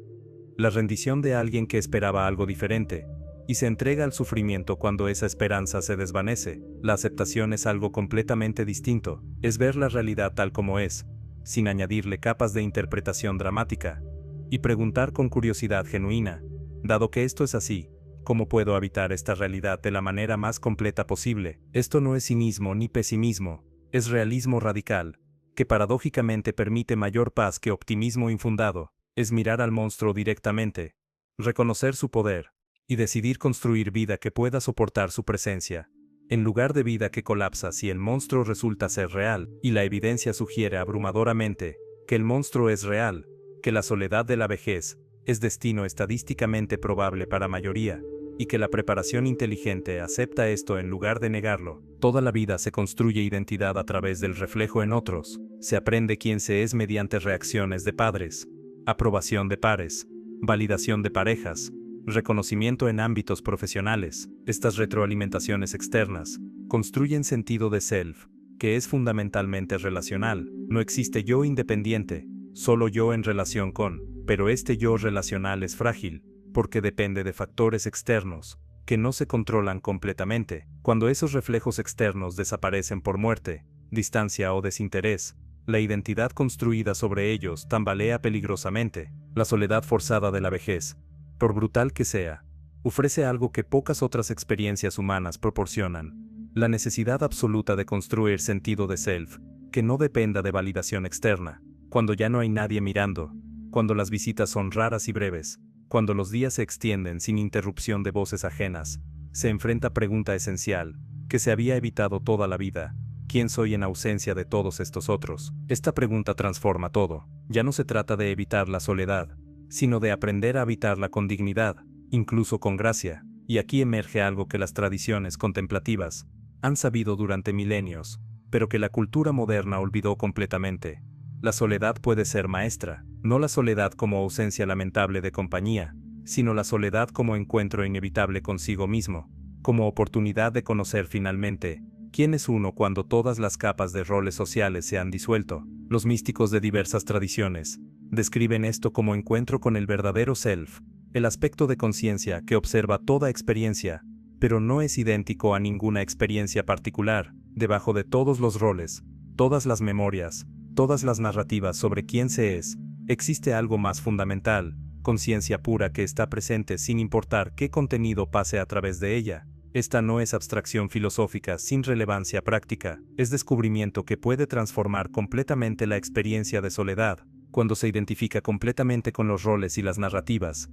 A: la rendición de alguien que esperaba algo diferente, y se entrega al sufrimiento cuando esa esperanza se desvanece. La aceptación es algo completamente distinto, es ver la realidad tal como es, sin añadirle capas de interpretación dramática, y preguntar con curiosidad genuina, dado que esto es así, ¿cómo puedo habitar esta realidad de la manera más completa posible? Esto no es cinismo ni pesimismo, es realismo radical, que paradójicamente permite mayor paz que optimismo infundado. Es mirar al monstruo directamente, reconocer su poder, y decidir construir vida que pueda soportar su presencia, en lugar de vida que colapsa si el monstruo resulta ser real, y la evidencia sugiere abrumadoramente que el monstruo es real, que la soledad de la vejez es destino estadísticamente probable para mayoría, y que la preparación inteligente acepta esto en lugar de negarlo. Toda la vida se construye identidad a través del reflejo en otros, se aprende quién se es mediante reacciones de padres, aprobación de pares, validación de parejas, reconocimiento en ámbitos profesionales. Estas retroalimentaciones externas construyen sentido de self, que es fundamentalmente relacional. No existe yo independiente, solo yo en relación con, pero este yo relacional es frágil, porque depende de factores externos, que no se controlan completamente. Cuando esos reflejos externos desaparecen por muerte, distancia o desinterés, la identidad construida sobre ellos tambalea peligrosamente. La soledad forzada de la vejez, por brutal que sea, ofrece algo que pocas otras experiencias humanas proporcionan: la necesidad absoluta de construir sentido de self, que no dependa de validación externa. Cuando ya no hay nadie mirando, cuando las visitas son raras y breves, cuando los días se extienden sin interrupción de voces ajenas, se enfrenta pregunta esencial, que se había evitado toda la vida: ¿quién soy en ausencia de todos estos otros? Esta pregunta transforma todo. Ya no se trata de evitar la soledad, sino de aprender a habitarla con dignidad, incluso con gracia. Y aquí emerge algo que las tradiciones contemplativas han sabido durante milenios, pero que la cultura moderna olvidó completamente. La soledad puede ser maestra, no la soledad como ausencia lamentable de compañía, sino la soledad como encuentro inevitable consigo mismo, como oportunidad de conocer finalmente quién es uno cuando todas las capas de roles sociales se han disuelto. Los místicos de diversas tradiciones describen esto como encuentro con el verdadero self, el aspecto de conciencia que observa toda experiencia, pero no es idéntico a ninguna experiencia particular. Debajo de todos los roles, todas las memorias, todas las narrativas sobre quién se es, existe algo más fundamental: conciencia pura que está presente sin importar qué contenido pase a través de ella. Esta no es abstracción filosófica sin relevancia práctica, es descubrimiento que puede transformar completamente la experiencia de soledad. Cuando se identifica completamente con los roles y las narrativas,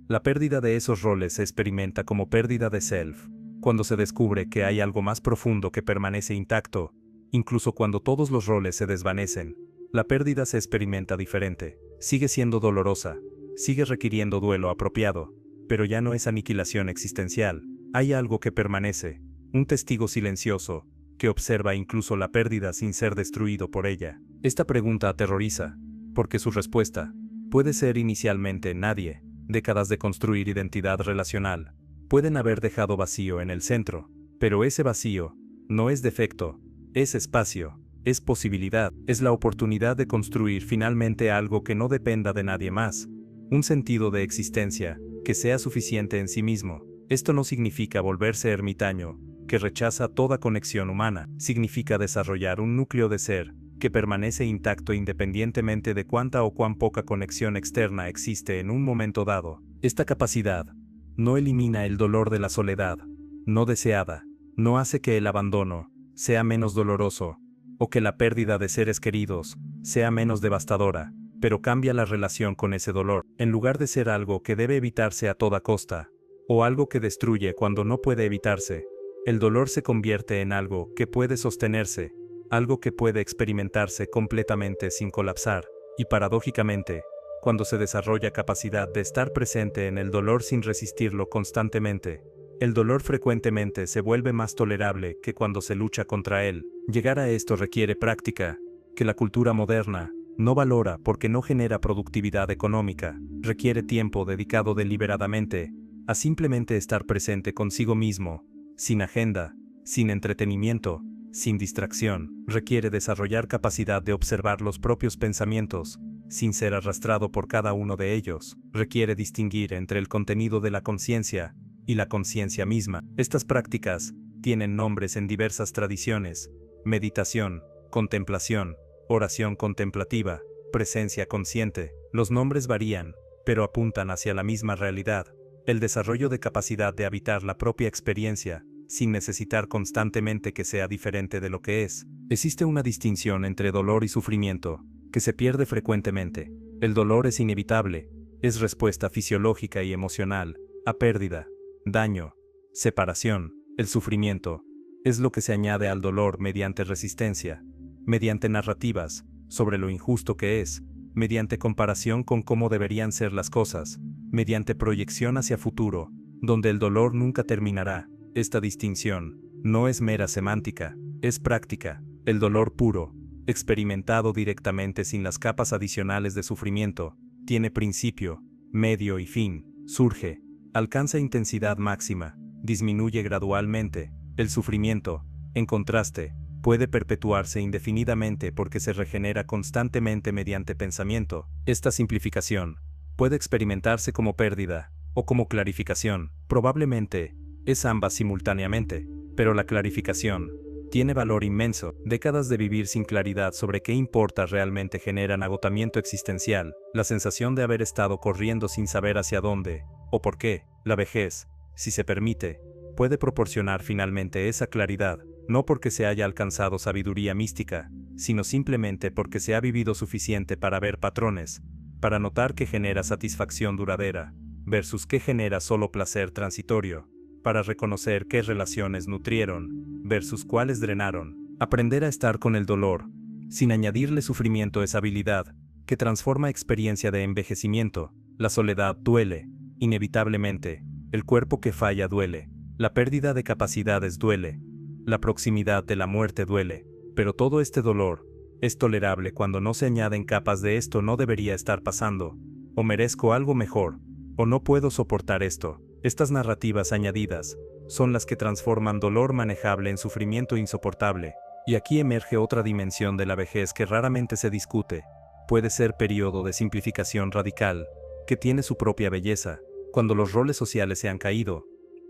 A: la pérdida de esos roles se experimenta como pérdida de self. Cuando se descubre que hay algo más profundo que permanece intacto, incluso cuando todos los roles se desvanecen, la pérdida se experimenta diferente. Sigue siendo dolorosa, sigue requiriendo duelo apropiado, pero ya no es aniquilación existencial. Hay algo que permanece, un testigo silencioso, que observa incluso la pérdida sin ser destruido por ella. Esta pregunta aterroriza, porque su respuesta puede ser inicialmente nadie. Décadas de construir identidad relacional pueden haber dejado vacío en el centro, pero ese vacío no es defecto, es espacio, es posibilidad, es la oportunidad de construir finalmente algo que no dependa de nadie más, un sentido de existencia que sea suficiente en sí mismo. Esto no significa volverse ermitaño, que rechaza toda conexión humana. Significa desarrollar un núcleo de ser que permanece intacto independientemente de cuánta o cuán poca conexión externa existe en un momento dado. Esta capacidad no elimina el dolor de la soledad no deseada, no hace que el abandono sea menos doloroso, o que la pérdida de seres queridos sea menos devastadora, pero cambia la relación con ese dolor. En lugar de ser algo que debe evitarse a toda costa, o algo que destruye cuando no puede evitarse, el dolor se convierte en algo que puede sostenerse, algo que puede experimentarse completamente sin colapsar. Y paradójicamente, cuando se desarrolla capacidad de estar presente en el dolor sin resistirlo constantemente. El dolor frecuentemente se vuelve más tolerable que cuando se lucha contra él. Llegar a esto requiere práctica, que la cultura moderna no valora porque no genera productividad económica. Requiere tiempo dedicado deliberadamente a simplemente estar presente consigo mismo, sin agenda, sin entretenimiento, sin distracción. Requiere desarrollar capacidad de observar los propios pensamientos, sin ser arrastrado por cada uno de ellos. Requiere distinguir entre el contenido de la conciencia y la conciencia misma. Estas prácticas tienen nombres en diversas tradiciones: meditación, contemplación, oración contemplativa, presencia consciente. Los nombres varían, pero apuntan hacia la misma realidad: el desarrollo de capacidad de habitar la propia experiencia, sin necesitar constantemente que sea diferente de lo que es. Existe una distinción entre dolor y sufrimiento, que se pierde frecuentemente. El dolor es inevitable, es respuesta fisiológica y emocional a pérdida, daño, separación. El sufrimiento es lo que se añade al dolor mediante resistencia, mediante narrativas sobre lo injusto que es, mediante comparación con cómo deberían ser las cosas, mediante proyección hacia futuro, donde el dolor nunca terminará. Esta distinción no es mera semántica, es práctica. El dolor puro, experimentado directamente sin las capas adicionales de sufrimiento, tiene principio, medio y fin. Surge, alcanza intensidad máxima, disminuye gradualmente. El sufrimiento, en contraste, puede perpetuarse indefinidamente porque se regenera constantemente mediante pensamiento. Esta simplificación puede experimentarse como pérdida o como clarificación. Probablemente es ambas simultáneamente, pero la clarificación tiene valor inmenso. Décadas de vivir sin claridad sobre qué importa realmente generan agotamiento existencial, la sensación de haber estado corriendo sin saber hacia dónde o por qué. La vejez, si se permite, puede proporcionar finalmente esa claridad, no porque se haya alcanzado sabiduría mística, sino simplemente porque se ha vivido suficiente para ver patrones, para notar qué genera satisfacción duradera, versus qué genera solo placer transitorio, para reconocer qué relaciones nutrieron, versus cuáles drenaron. Aprender a estar con el dolor, sin añadirle sufrimiento, es habilidad que transforma experiencia de envejecimiento. La soledad duele, inevitablemente. El cuerpo que falla duele. La pérdida de capacidades duele. La proximidad de la muerte duele. Pero todo este dolor es tolerable cuando no se añaden capas de esto no debería estar pasando, o merezco algo mejor, o no puedo soportar esto. Estas narrativas añadidas son las que transforman dolor manejable en sufrimiento insoportable. Y aquí emerge otra dimensión de la vejez que raramente se discute. Puede ser periodo de simplificación radical, que tiene su propia belleza, cuando los roles sociales se han caído,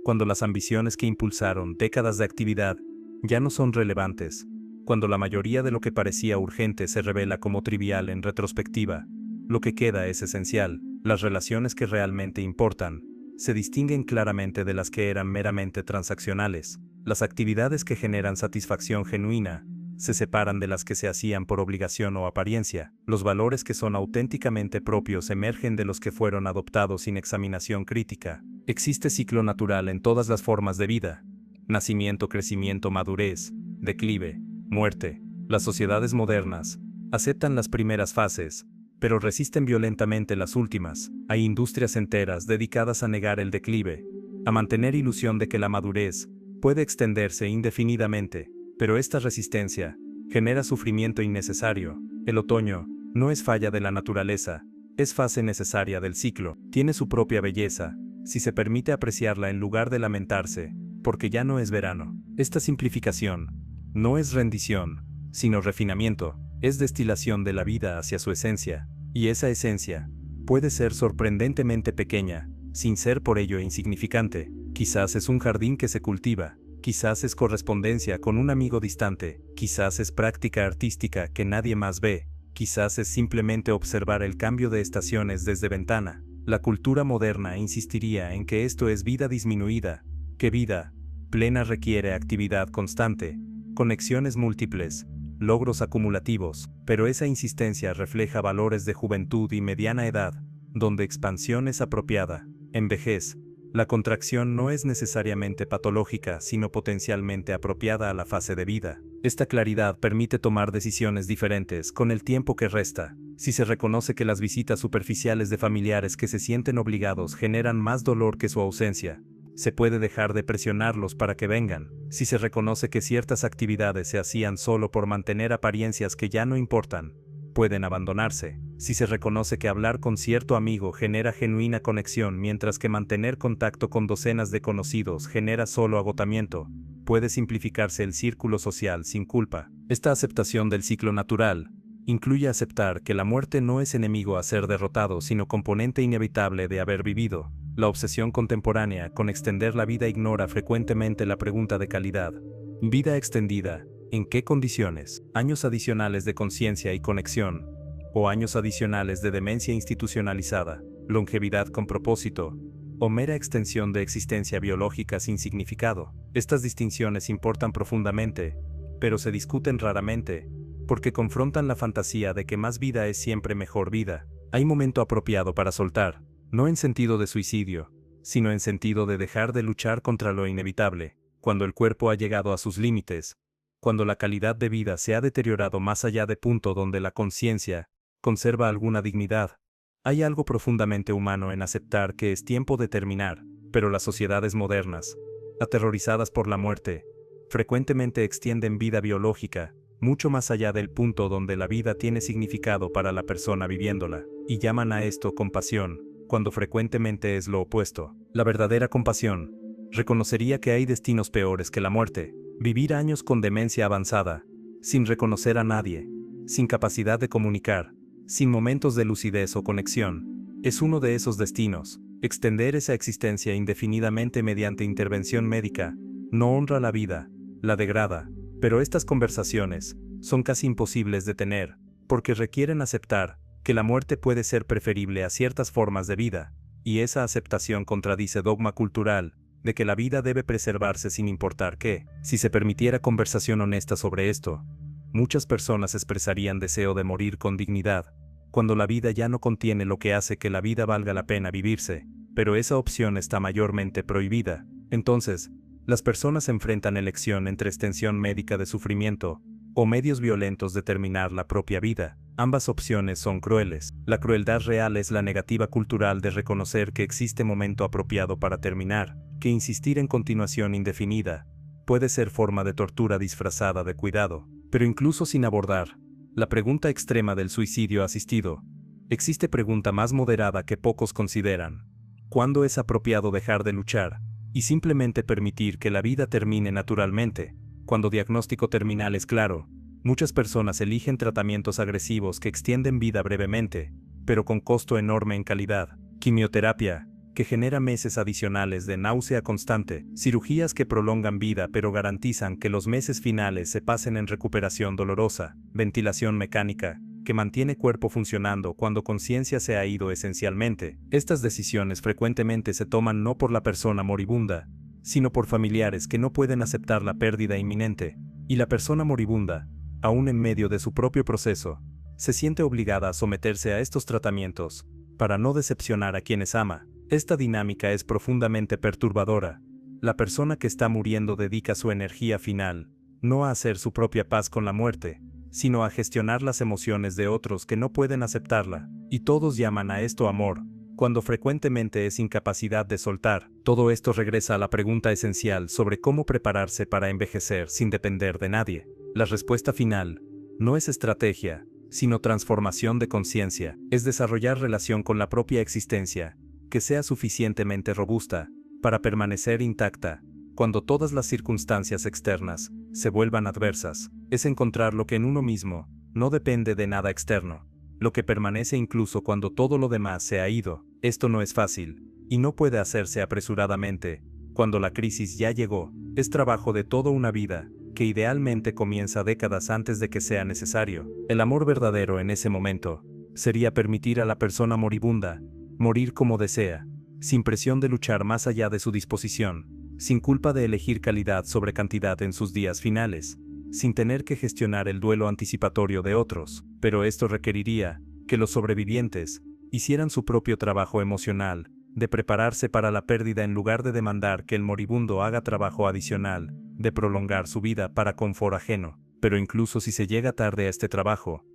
A: cuando las ambiciones que impulsaron décadas de actividad ya no son relevantes, cuando la mayoría de lo que parecía urgente se revela como trivial en retrospectiva. Lo que queda es esencial. Las relaciones que realmente importan se distinguen claramente de las que eran meramente transaccionales. Las actividades que generan satisfacción genuina se separan de las que se hacían por obligación o apariencia. Los valores que son auténticamente propios emergen de los que fueron adoptados sin examinación crítica. Existe ciclo natural en todas las formas de vida: nacimiento, crecimiento, madurez, declive, muerte. Las sociedades modernas aceptan las primeras fases, pero resisten violentamente las últimas. Hay industrias enteras dedicadas a negar el declive, a mantener ilusión de que la madurez puede extenderse indefinidamente, pero esta resistencia genera sufrimiento innecesario. El otoño no es falla de la naturaleza, es fase necesaria del ciclo. Tiene su propia belleza, si se permite apreciarla en lugar de lamentarse, porque ya no es verano. Esta simplificación no es rendición, sino refinamiento. Es destilación de la vida hacia su esencia, y esa esencia puede ser sorprendentemente pequeña, sin ser por ello insignificante. Quizás es un jardín que se cultiva, quizás es correspondencia con un amigo distante, quizás es práctica artística que nadie más ve, quizás es simplemente observar el cambio de estaciones desde ventana. La cultura moderna insistiría en que esto es vida disminuida, que vida plena requiere actividad constante, conexiones múltiples, logros acumulativos, pero esa insistencia refleja valores de juventud y mediana edad, donde expansión es apropiada. En vejez, la contracción no es necesariamente patológica, sino potencialmente apropiada a la fase de vida. Esta claridad permite tomar decisiones diferentes con el tiempo que resta. Si se reconoce que las visitas superficiales de familiares que se sienten obligados generan más dolor que su ausencia, se puede dejar de presionarlos para que vengan. Si se reconoce que ciertas actividades se hacían solo por mantener apariencias que ya no importan, pueden abandonarse. Si se reconoce que hablar con cierto amigo genera genuina conexión mientras que mantener contacto con docenas de conocidos genera solo agotamiento, puede simplificarse el círculo social sin culpa. Esta aceptación del ciclo natural incluye aceptar que la muerte no es enemigo a ser derrotado, sino componente inevitable de haber vivido. La obsesión contemporánea con extender la vida ignora frecuentemente la pregunta de calidad. Vida extendida, ¿en qué condiciones? ¿Años adicionales de conciencia y conexión? ¿O años adicionales de demencia institucionalizada, longevidad con propósito, o mera extensión de existencia biológica sin significado? Estas distinciones importan profundamente, pero se discuten raramente, porque confrontan la fantasía de que más vida es siempre mejor vida. Hay momento apropiado para soltar, no en sentido de suicidio, sino en sentido de dejar de luchar contra lo inevitable, cuando el cuerpo ha llegado a sus límites, cuando la calidad de vida se ha deteriorado más allá de punto donde la conciencia conserva alguna dignidad. Hay algo profundamente humano en aceptar que es tiempo de terminar, pero las sociedades modernas, aterrorizadas por la muerte, frecuentemente extienden vida biológica, mucho más allá del punto donde la vida tiene significado para la persona viviéndola, y llaman a esto compasión, cuando frecuentemente es lo opuesto. La verdadera compasión reconocería que hay destinos peores que la muerte. Vivir años con demencia avanzada, sin reconocer a nadie, sin capacidad de comunicar, sin momentos de lucidez o conexión, es uno de esos destinos. Extender esa existencia indefinidamente mediante intervención médica no honra la vida, la degrada. Pero estas conversaciones son casi imposibles de tener, porque requieren aceptar que la muerte puede ser preferible a ciertas formas de vida, y esa aceptación contradice dogma cultural de que la vida debe preservarse sin importar qué. Si se permitiera conversación honesta sobre esto, muchas personas expresarían deseo de morir con dignidad, cuando la vida ya no contiene lo que hace que la vida valga la pena vivirse, pero esa opción está mayormente prohibida. Entonces, las personas enfrentan elección entre extensión médica de sufrimiento o medios violentos de terminar la propia vida. Ambas opciones son crueles. La crueldad real es la negativa cultural de reconocer que existe momento apropiado para terminar, que insistir en continuación indefinida puede ser forma de tortura disfrazada de cuidado. Pero incluso sin abordar la pregunta extrema del suicidio asistido, existe pregunta más moderada que pocos consideran. ¿Cuándo es apropiado dejar de luchar y simplemente permitir que la vida termine naturalmente? Cuando diagnóstico terminal es claro, muchas personas eligen tratamientos agresivos que extienden vida brevemente, pero con costo enorme en calidad. Quimioterapia, que genera meses adicionales de náusea constante, cirugías que prolongan vida pero garantizan que los meses finales se pasen en recuperación dolorosa, ventilación mecánica, que mantiene cuerpo funcionando cuando conciencia se ha ido esencialmente. Estas decisiones frecuentemente se toman no por la persona moribunda, sino por familiares que no pueden aceptar la pérdida inminente, y la persona moribunda, aún en medio de su propio proceso, se siente obligada a someterse a estos tratamientos, para no decepcionar a quienes ama. Esta dinámica es profundamente perturbadora. La persona que está muriendo dedica su energía final, no a hacer su propia paz con la muerte, sino a gestionar las emociones de otros que no pueden aceptarla, y todos llaman a esto amor, cuando frecuentemente es incapacidad de soltar. Todo esto regresa a la pregunta esencial sobre cómo prepararse para envejecer sin depender de nadie. La respuesta final no es estrategia, sino transformación de conciencia, es desarrollar relación con la propia existencia, que sea suficientemente robusta para permanecer intacta cuando todas las circunstancias externas se vuelvan adversas. Es encontrar lo que en uno mismo no depende de nada externo, lo que permanece incluso cuando todo lo demás se ha ido. Esto no es fácil, y no puede hacerse apresuradamente, cuando la crisis ya llegó. Es trabajo de toda una vida, que idealmente comienza décadas antes de que sea necesario. El amor verdadero en ese momento sería permitir a la persona moribunda morir como desea, sin presión de luchar más allá de su disposición, sin culpa de elegir calidad sobre cantidad en sus días finales, sin tener que gestionar el duelo anticipatorio de otros. Pero esto requeriría que los sobrevivientes hicieran su propio trabajo emocional, de prepararse para la pérdida en lugar de demandar que el moribundo haga trabajo adicional, de prolongar su vida para confort ajeno. Pero incluso si se llega tarde a este trabajo,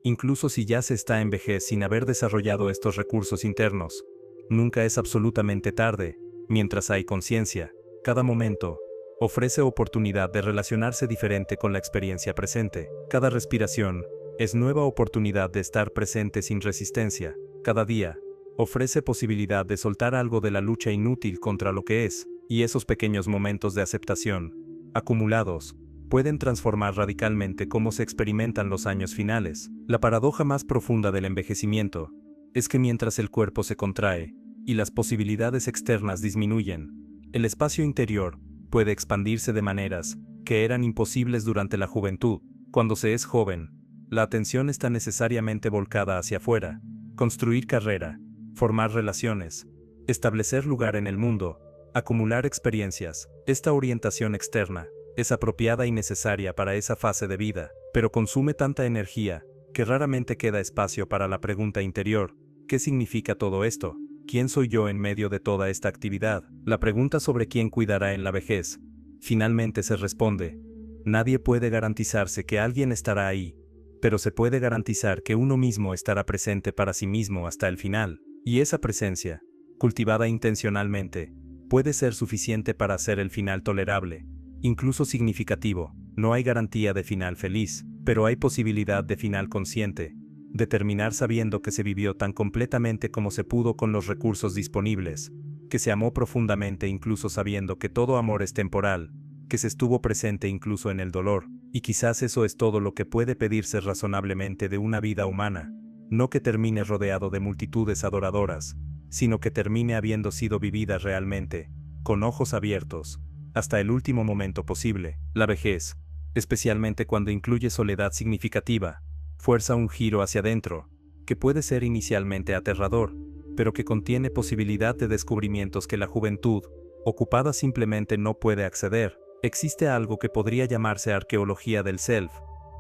A: incluso si ya se está en vejez sin haber desarrollado estos recursos internos. Nunca es absolutamente tarde, mientras hay conciencia. Cada momento ofrece oportunidad de relacionarse diferente con la experiencia presente. Cada respiración es nueva oportunidad de estar presente sin resistencia. Cada día ofrece posibilidad de soltar algo de la lucha inútil contra lo que es, y esos pequeños momentos de aceptación, acumulados, pueden transformar radicalmente cómo se experimentan los años finales. La paradoja más profunda del envejecimiento es que mientras el cuerpo se contrae y las posibilidades externas disminuyen, el espacio interior puede expandirse de maneras que eran imposibles durante la juventud. Cuando se es joven, la atención está necesariamente volcada hacia afuera, construir carrera, formar relaciones, establecer lugar en el mundo, acumular experiencias. Esta orientación externa es apropiada y necesaria para esa fase de vida, pero consume tanta energía que raramente queda espacio para la pregunta interior: ¿qué significa todo esto? ¿Quién soy yo en medio de toda esta actividad? La pregunta sobre quién cuidará en la vejez finalmente se responde. Nadie puede garantizarse que alguien estará ahí, pero se puede garantizar que uno mismo estará presente para sí mismo hasta el final, y esa presencia, cultivada intencionalmente, puede ser suficiente para hacer el final tolerable, incluso significativo. No hay garantía de final feliz, pero hay posibilidad de final consciente, de terminar sabiendo que se vivió tan completamente como se pudo con los recursos disponibles, que se amó profundamente incluso sabiendo que todo amor es temporal, que se estuvo presente incluso en el dolor, y quizás eso es todo lo que puede pedirse razonablemente de una vida humana, no que termine rodeado de multitudes adoradoras, sino que termine habiendo sido vivida realmente, con ojos abiertos, hasta el último momento posible. La vejez, especialmente cuando incluye soledad significativa, fuerza un giro hacia adentro, que puede ser inicialmente aterrador, pero que contiene posibilidad de descubrimientos que la juventud, ocupada simplemente no puede acceder. Existe algo que podría llamarse arqueología del self,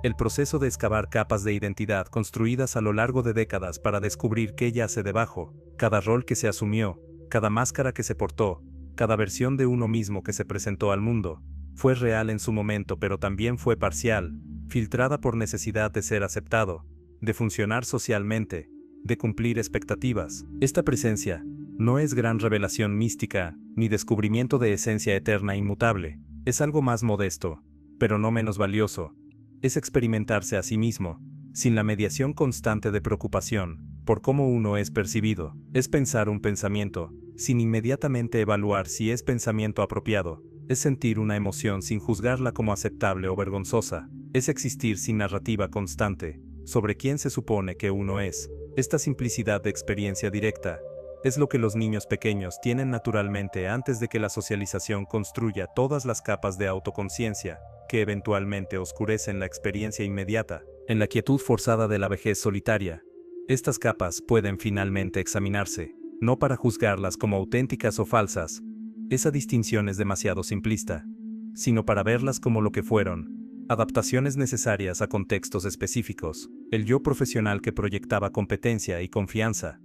A: el proceso de excavar capas de identidad construidas a lo largo de décadas para descubrir qué yace debajo, cada rol que se asumió, cada máscara que se portó, cada versión de uno mismo que se presentó al mundo. Fue real en su momento, pero también fue parcial, filtrada por necesidad de ser aceptado, de funcionar socialmente, de cumplir expectativas. Esta presencia no es gran revelación mística, ni descubrimiento de esencia eterna e inmutable. Es algo más modesto, pero no menos valioso. Es experimentarse a sí mismo, sin la mediación constante de preocupación por cómo uno es percibido. Es pensar un pensamiento, sin inmediatamente evaluar si es pensamiento apropiado. Es sentir una emoción sin juzgarla como aceptable o vergonzosa. Es existir sin narrativa constante sobre quién se supone que uno es. Esta simplicidad de experiencia directa es lo que los niños pequeños tienen naturalmente antes de que la socialización construya todas las capas de autoconciencia que eventualmente oscurecen la experiencia inmediata. En la quietud forzada de la vejez solitaria, estas capas pueden finalmente examinarse, no para juzgarlas como auténticas o falsas, esa distinción es demasiado simplista, sino para verlas como lo que fueron: adaptaciones necesarias a contextos específicos. El yo profesional que proyectaba competencia y confianza,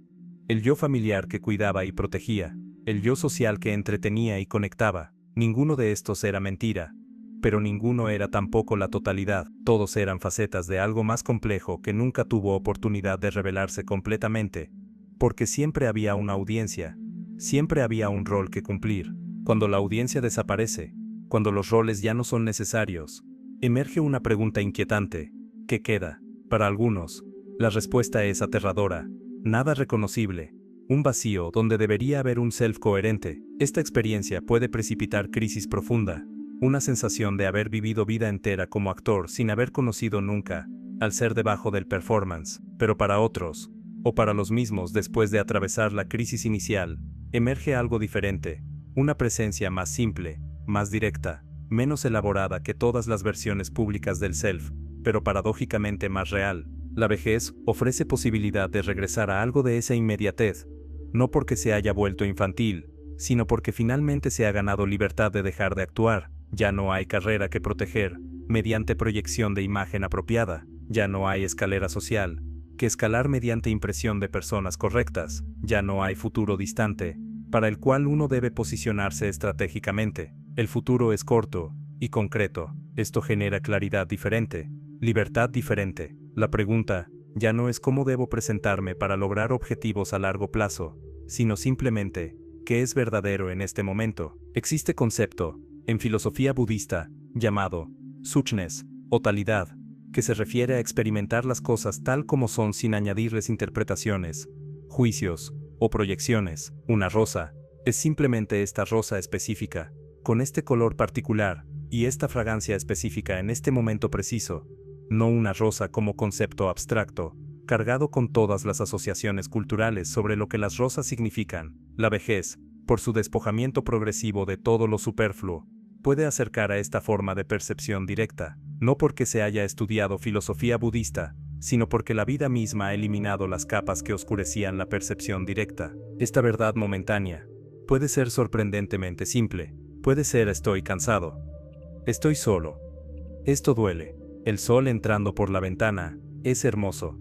A: el yo familiar que cuidaba y protegía, el yo social que entretenía y conectaba. Ninguno de estos era mentira, pero ninguno era tampoco la totalidad. Todos eran facetas de algo más complejo que nunca tuvo oportunidad de revelarse completamente, porque siempre había una audiencia, siempre había un rol que cumplir. Cuando la audiencia desaparece, cuando los roles ya no son necesarios, emerge una pregunta inquietante: ¿qué queda? Para algunos, la respuesta es aterradora: nada reconocible, un vacío donde debería haber un self coherente. Esta experiencia puede precipitar crisis profunda, una sensación de haber vivido vida entera como actor sin haber conocido nunca al ser debajo del performance. Pero para otros, o para los mismos después de atravesar la crisis inicial, emerge algo diferente, una presencia más simple, más directa, menos elaborada que todas las versiones públicas del self, pero paradójicamente más real. La vejez ofrece posibilidad de regresar a algo de esa inmediatez, no porque se haya vuelto infantil, sino porque finalmente se ha ganado libertad de dejar de actuar. Ya no hay carrera que proteger mediante proyección de imagen apropiada, ya no hay escalera social que escalar mediante impresión de personas correctas, ya no hay futuro distante para el cual uno debe posicionarse estratégicamente. El futuro es corto y concreto. Esto genera claridad diferente, libertad diferente. La pregunta Ya no es cómo debo presentarme para lograr objetivos a largo plazo, sino simplemente, ¿qué es verdadero en este momento? Existe concepto, en filosofía budista, llamado suchness, o talidad, que se refiere a experimentar las cosas tal como son sin añadirles interpretaciones, juicios o proyecciones. Una rosa es simplemente esta rosa específica, con este color particular y esta fragancia específica en este momento preciso, no una rosa como concepto abstracto, cargado con todas las asociaciones culturales sobre lo que las rosas significan. La vejez, por su despojamiento progresivo de todo lo superfluo, puede acercar a esta forma de percepción directa, no porque se haya estudiado filosofía budista, sino porque la vida misma ha eliminado las capas que oscurecían la percepción directa. Esta verdad momentánea puede ser sorprendentemente simple, puede ser estoy cansado, estoy solo, esto duele, el sol entrando por la ventana, es hermoso,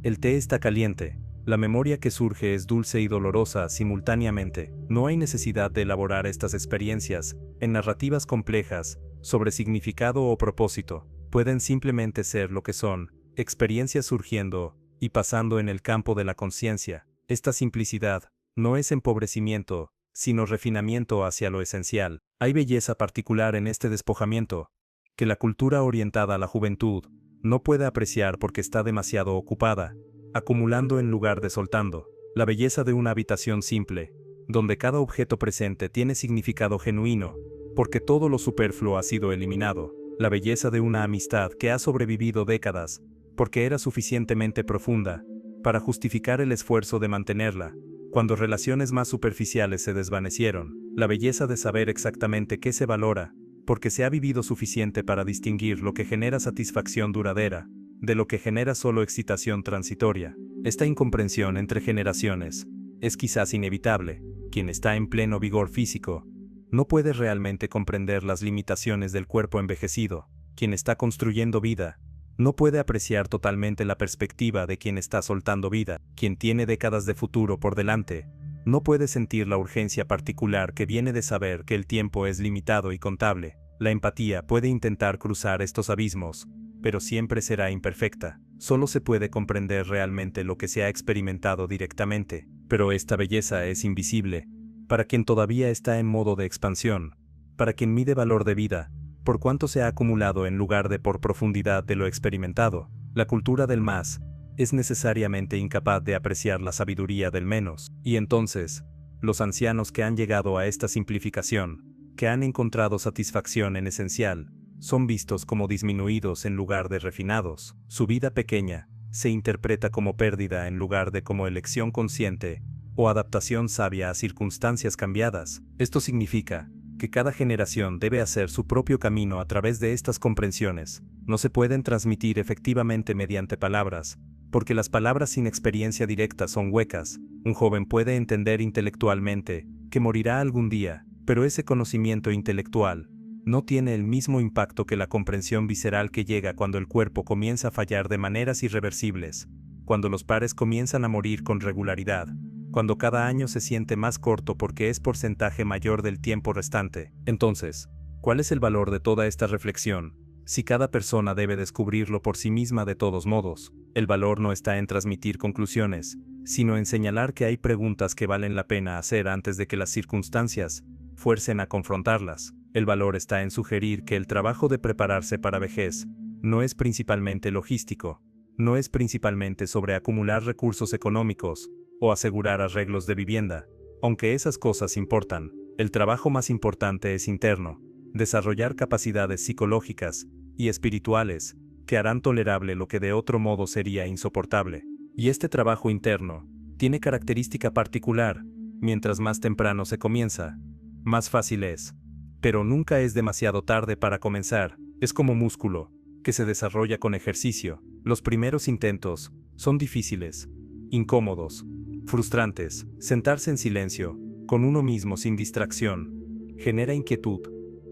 A: el té está caliente. La memoria que surge es dulce y dolorosa simultáneamente. No hay necesidad de elaborar estas experiencias en narrativas complejas sobre significado o propósito. Pueden simplemente ser lo que son, experiencias surgiendo y pasando en el campo de la conciencia. Esta simplicidad no es empobrecimiento, sino refinamiento hacia lo esencial. Hay belleza particular en este despojamiento, que la cultura orientada a la juventud no puede apreciar porque está demasiado ocupada, acumulando en lugar de soltando. La belleza de una habitación simple, donde cada objeto presente tiene significado genuino, porque todo lo superfluo ha sido eliminado. La belleza de una amistad que ha sobrevivido décadas, porque era suficientemente profunda para justificar el esfuerzo de mantenerla, cuando relaciones más superficiales se desvanecieron. La belleza de saber exactamente qué se valora, porque se ha vivido suficiente para distinguir lo que genera satisfacción duradera de lo que genera solo excitación transitoria. Esta incomprensión entre generaciones es quizás inevitable. Quien está en pleno vigor físico no puede realmente comprender las limitaciones del cuerpo envejecido. Quien está construyendo vida no puede apreciar totalmente la perspectiva de quien está soltando vida. Quien tiene décadas de futuro por delante no puede sentir la urgencia particular que viene de saber que el tiempo es limitado y contable. La empatía puede intentar cruzar estos abismos, pero siempre será imperfecta. Solo se puede comprender realmente lo que se ha experimentado directamente, pero esta belleza es invisible para quien todavía está en modo de expansión, para quien mide valor de vida por cuánto se ha acumulado en lugar de por profundidad de lo experimentado. La cultura del más es necesariamente incapaz de apreciar la sabiduría del menos, y entonces, los ancianos que han llegado a esta simplificación, que han encontrado satisfacción en esencial, son vistos como disminuidos en lugar de refinados. Su vida pequeña se interpreta como pérdida en lugar de como elección consciente o adaptación sabia a circunstancias cambiadas. Esto significa que cada generación debe hacer su propio camino a través de estas comprensiones. No se pueden transmitir efectivamente mediante palabras, porque las palabras sin experiencia directa son huecas. Un joven puede entender intelectualmente que morirá algún día, pero ese conocimiento intelectual no tiene el mismo impacto que la comprensión visceral que llega cuando el cuerpo comienza a fallar de maneras irreversibles, cuando los pares comienzan a morir con regularidad, cuando cada año se siente más corto porque es porcentaje mayor del tiempo restante. Entonces, ¿cuál es el valor de toda esta reflexión? Si cada persona debe descubrirlo por sí misma de todos modos, el valor no está en transmitir conclusiones, sino en señalar que hay preguntas que valen la pena hacer antes de que las circunstancias fuercen a confrontarlas. El valor está en sugerir que el trabajo de prepararse para vejez no es principalmente logístico, no es principalmente sobre acumular recursos económicos o asegurar arreglos de vivienda, aunque esas cosas importan. El trabajo más importante es interno, desarrollar capacidades psicológicas y espirituales que harán tolerable lo que de otro modo sería insoportable. Y este trabajo interno tiene característica particular: mientras más temprano se comienza, más fácil es. Pero nunca es demasiado tarde para comenzar. Es como músculo, que se desarrolla con ejercicio. Los primeros intentos son difíciles, incómodos, frustrantes. Sentarse en silencio, con uno mismo sin distracción, genera inquietud,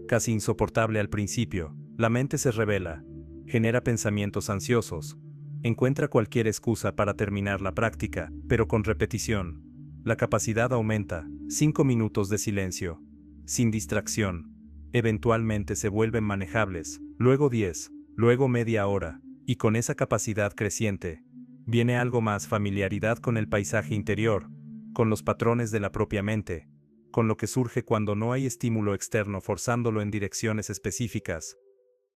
A: casi insoportable al principio. La mente se revela, genera pensamientos ansiosos, encuentra cualquier excusa para terminar la práctica, pero con repetición, la capacidad aumenta. 5 minutos de silencio, sin distracción, eventualmente se vuelven manejables, luego 10, luego media hora, y con esa capacidad creciente, Viene algo más: familiaridad con el paisaje interior, con los patrones de la propia mente, con lo que surge cuando no hay estímulo externo forzándolo en direcciones específicas.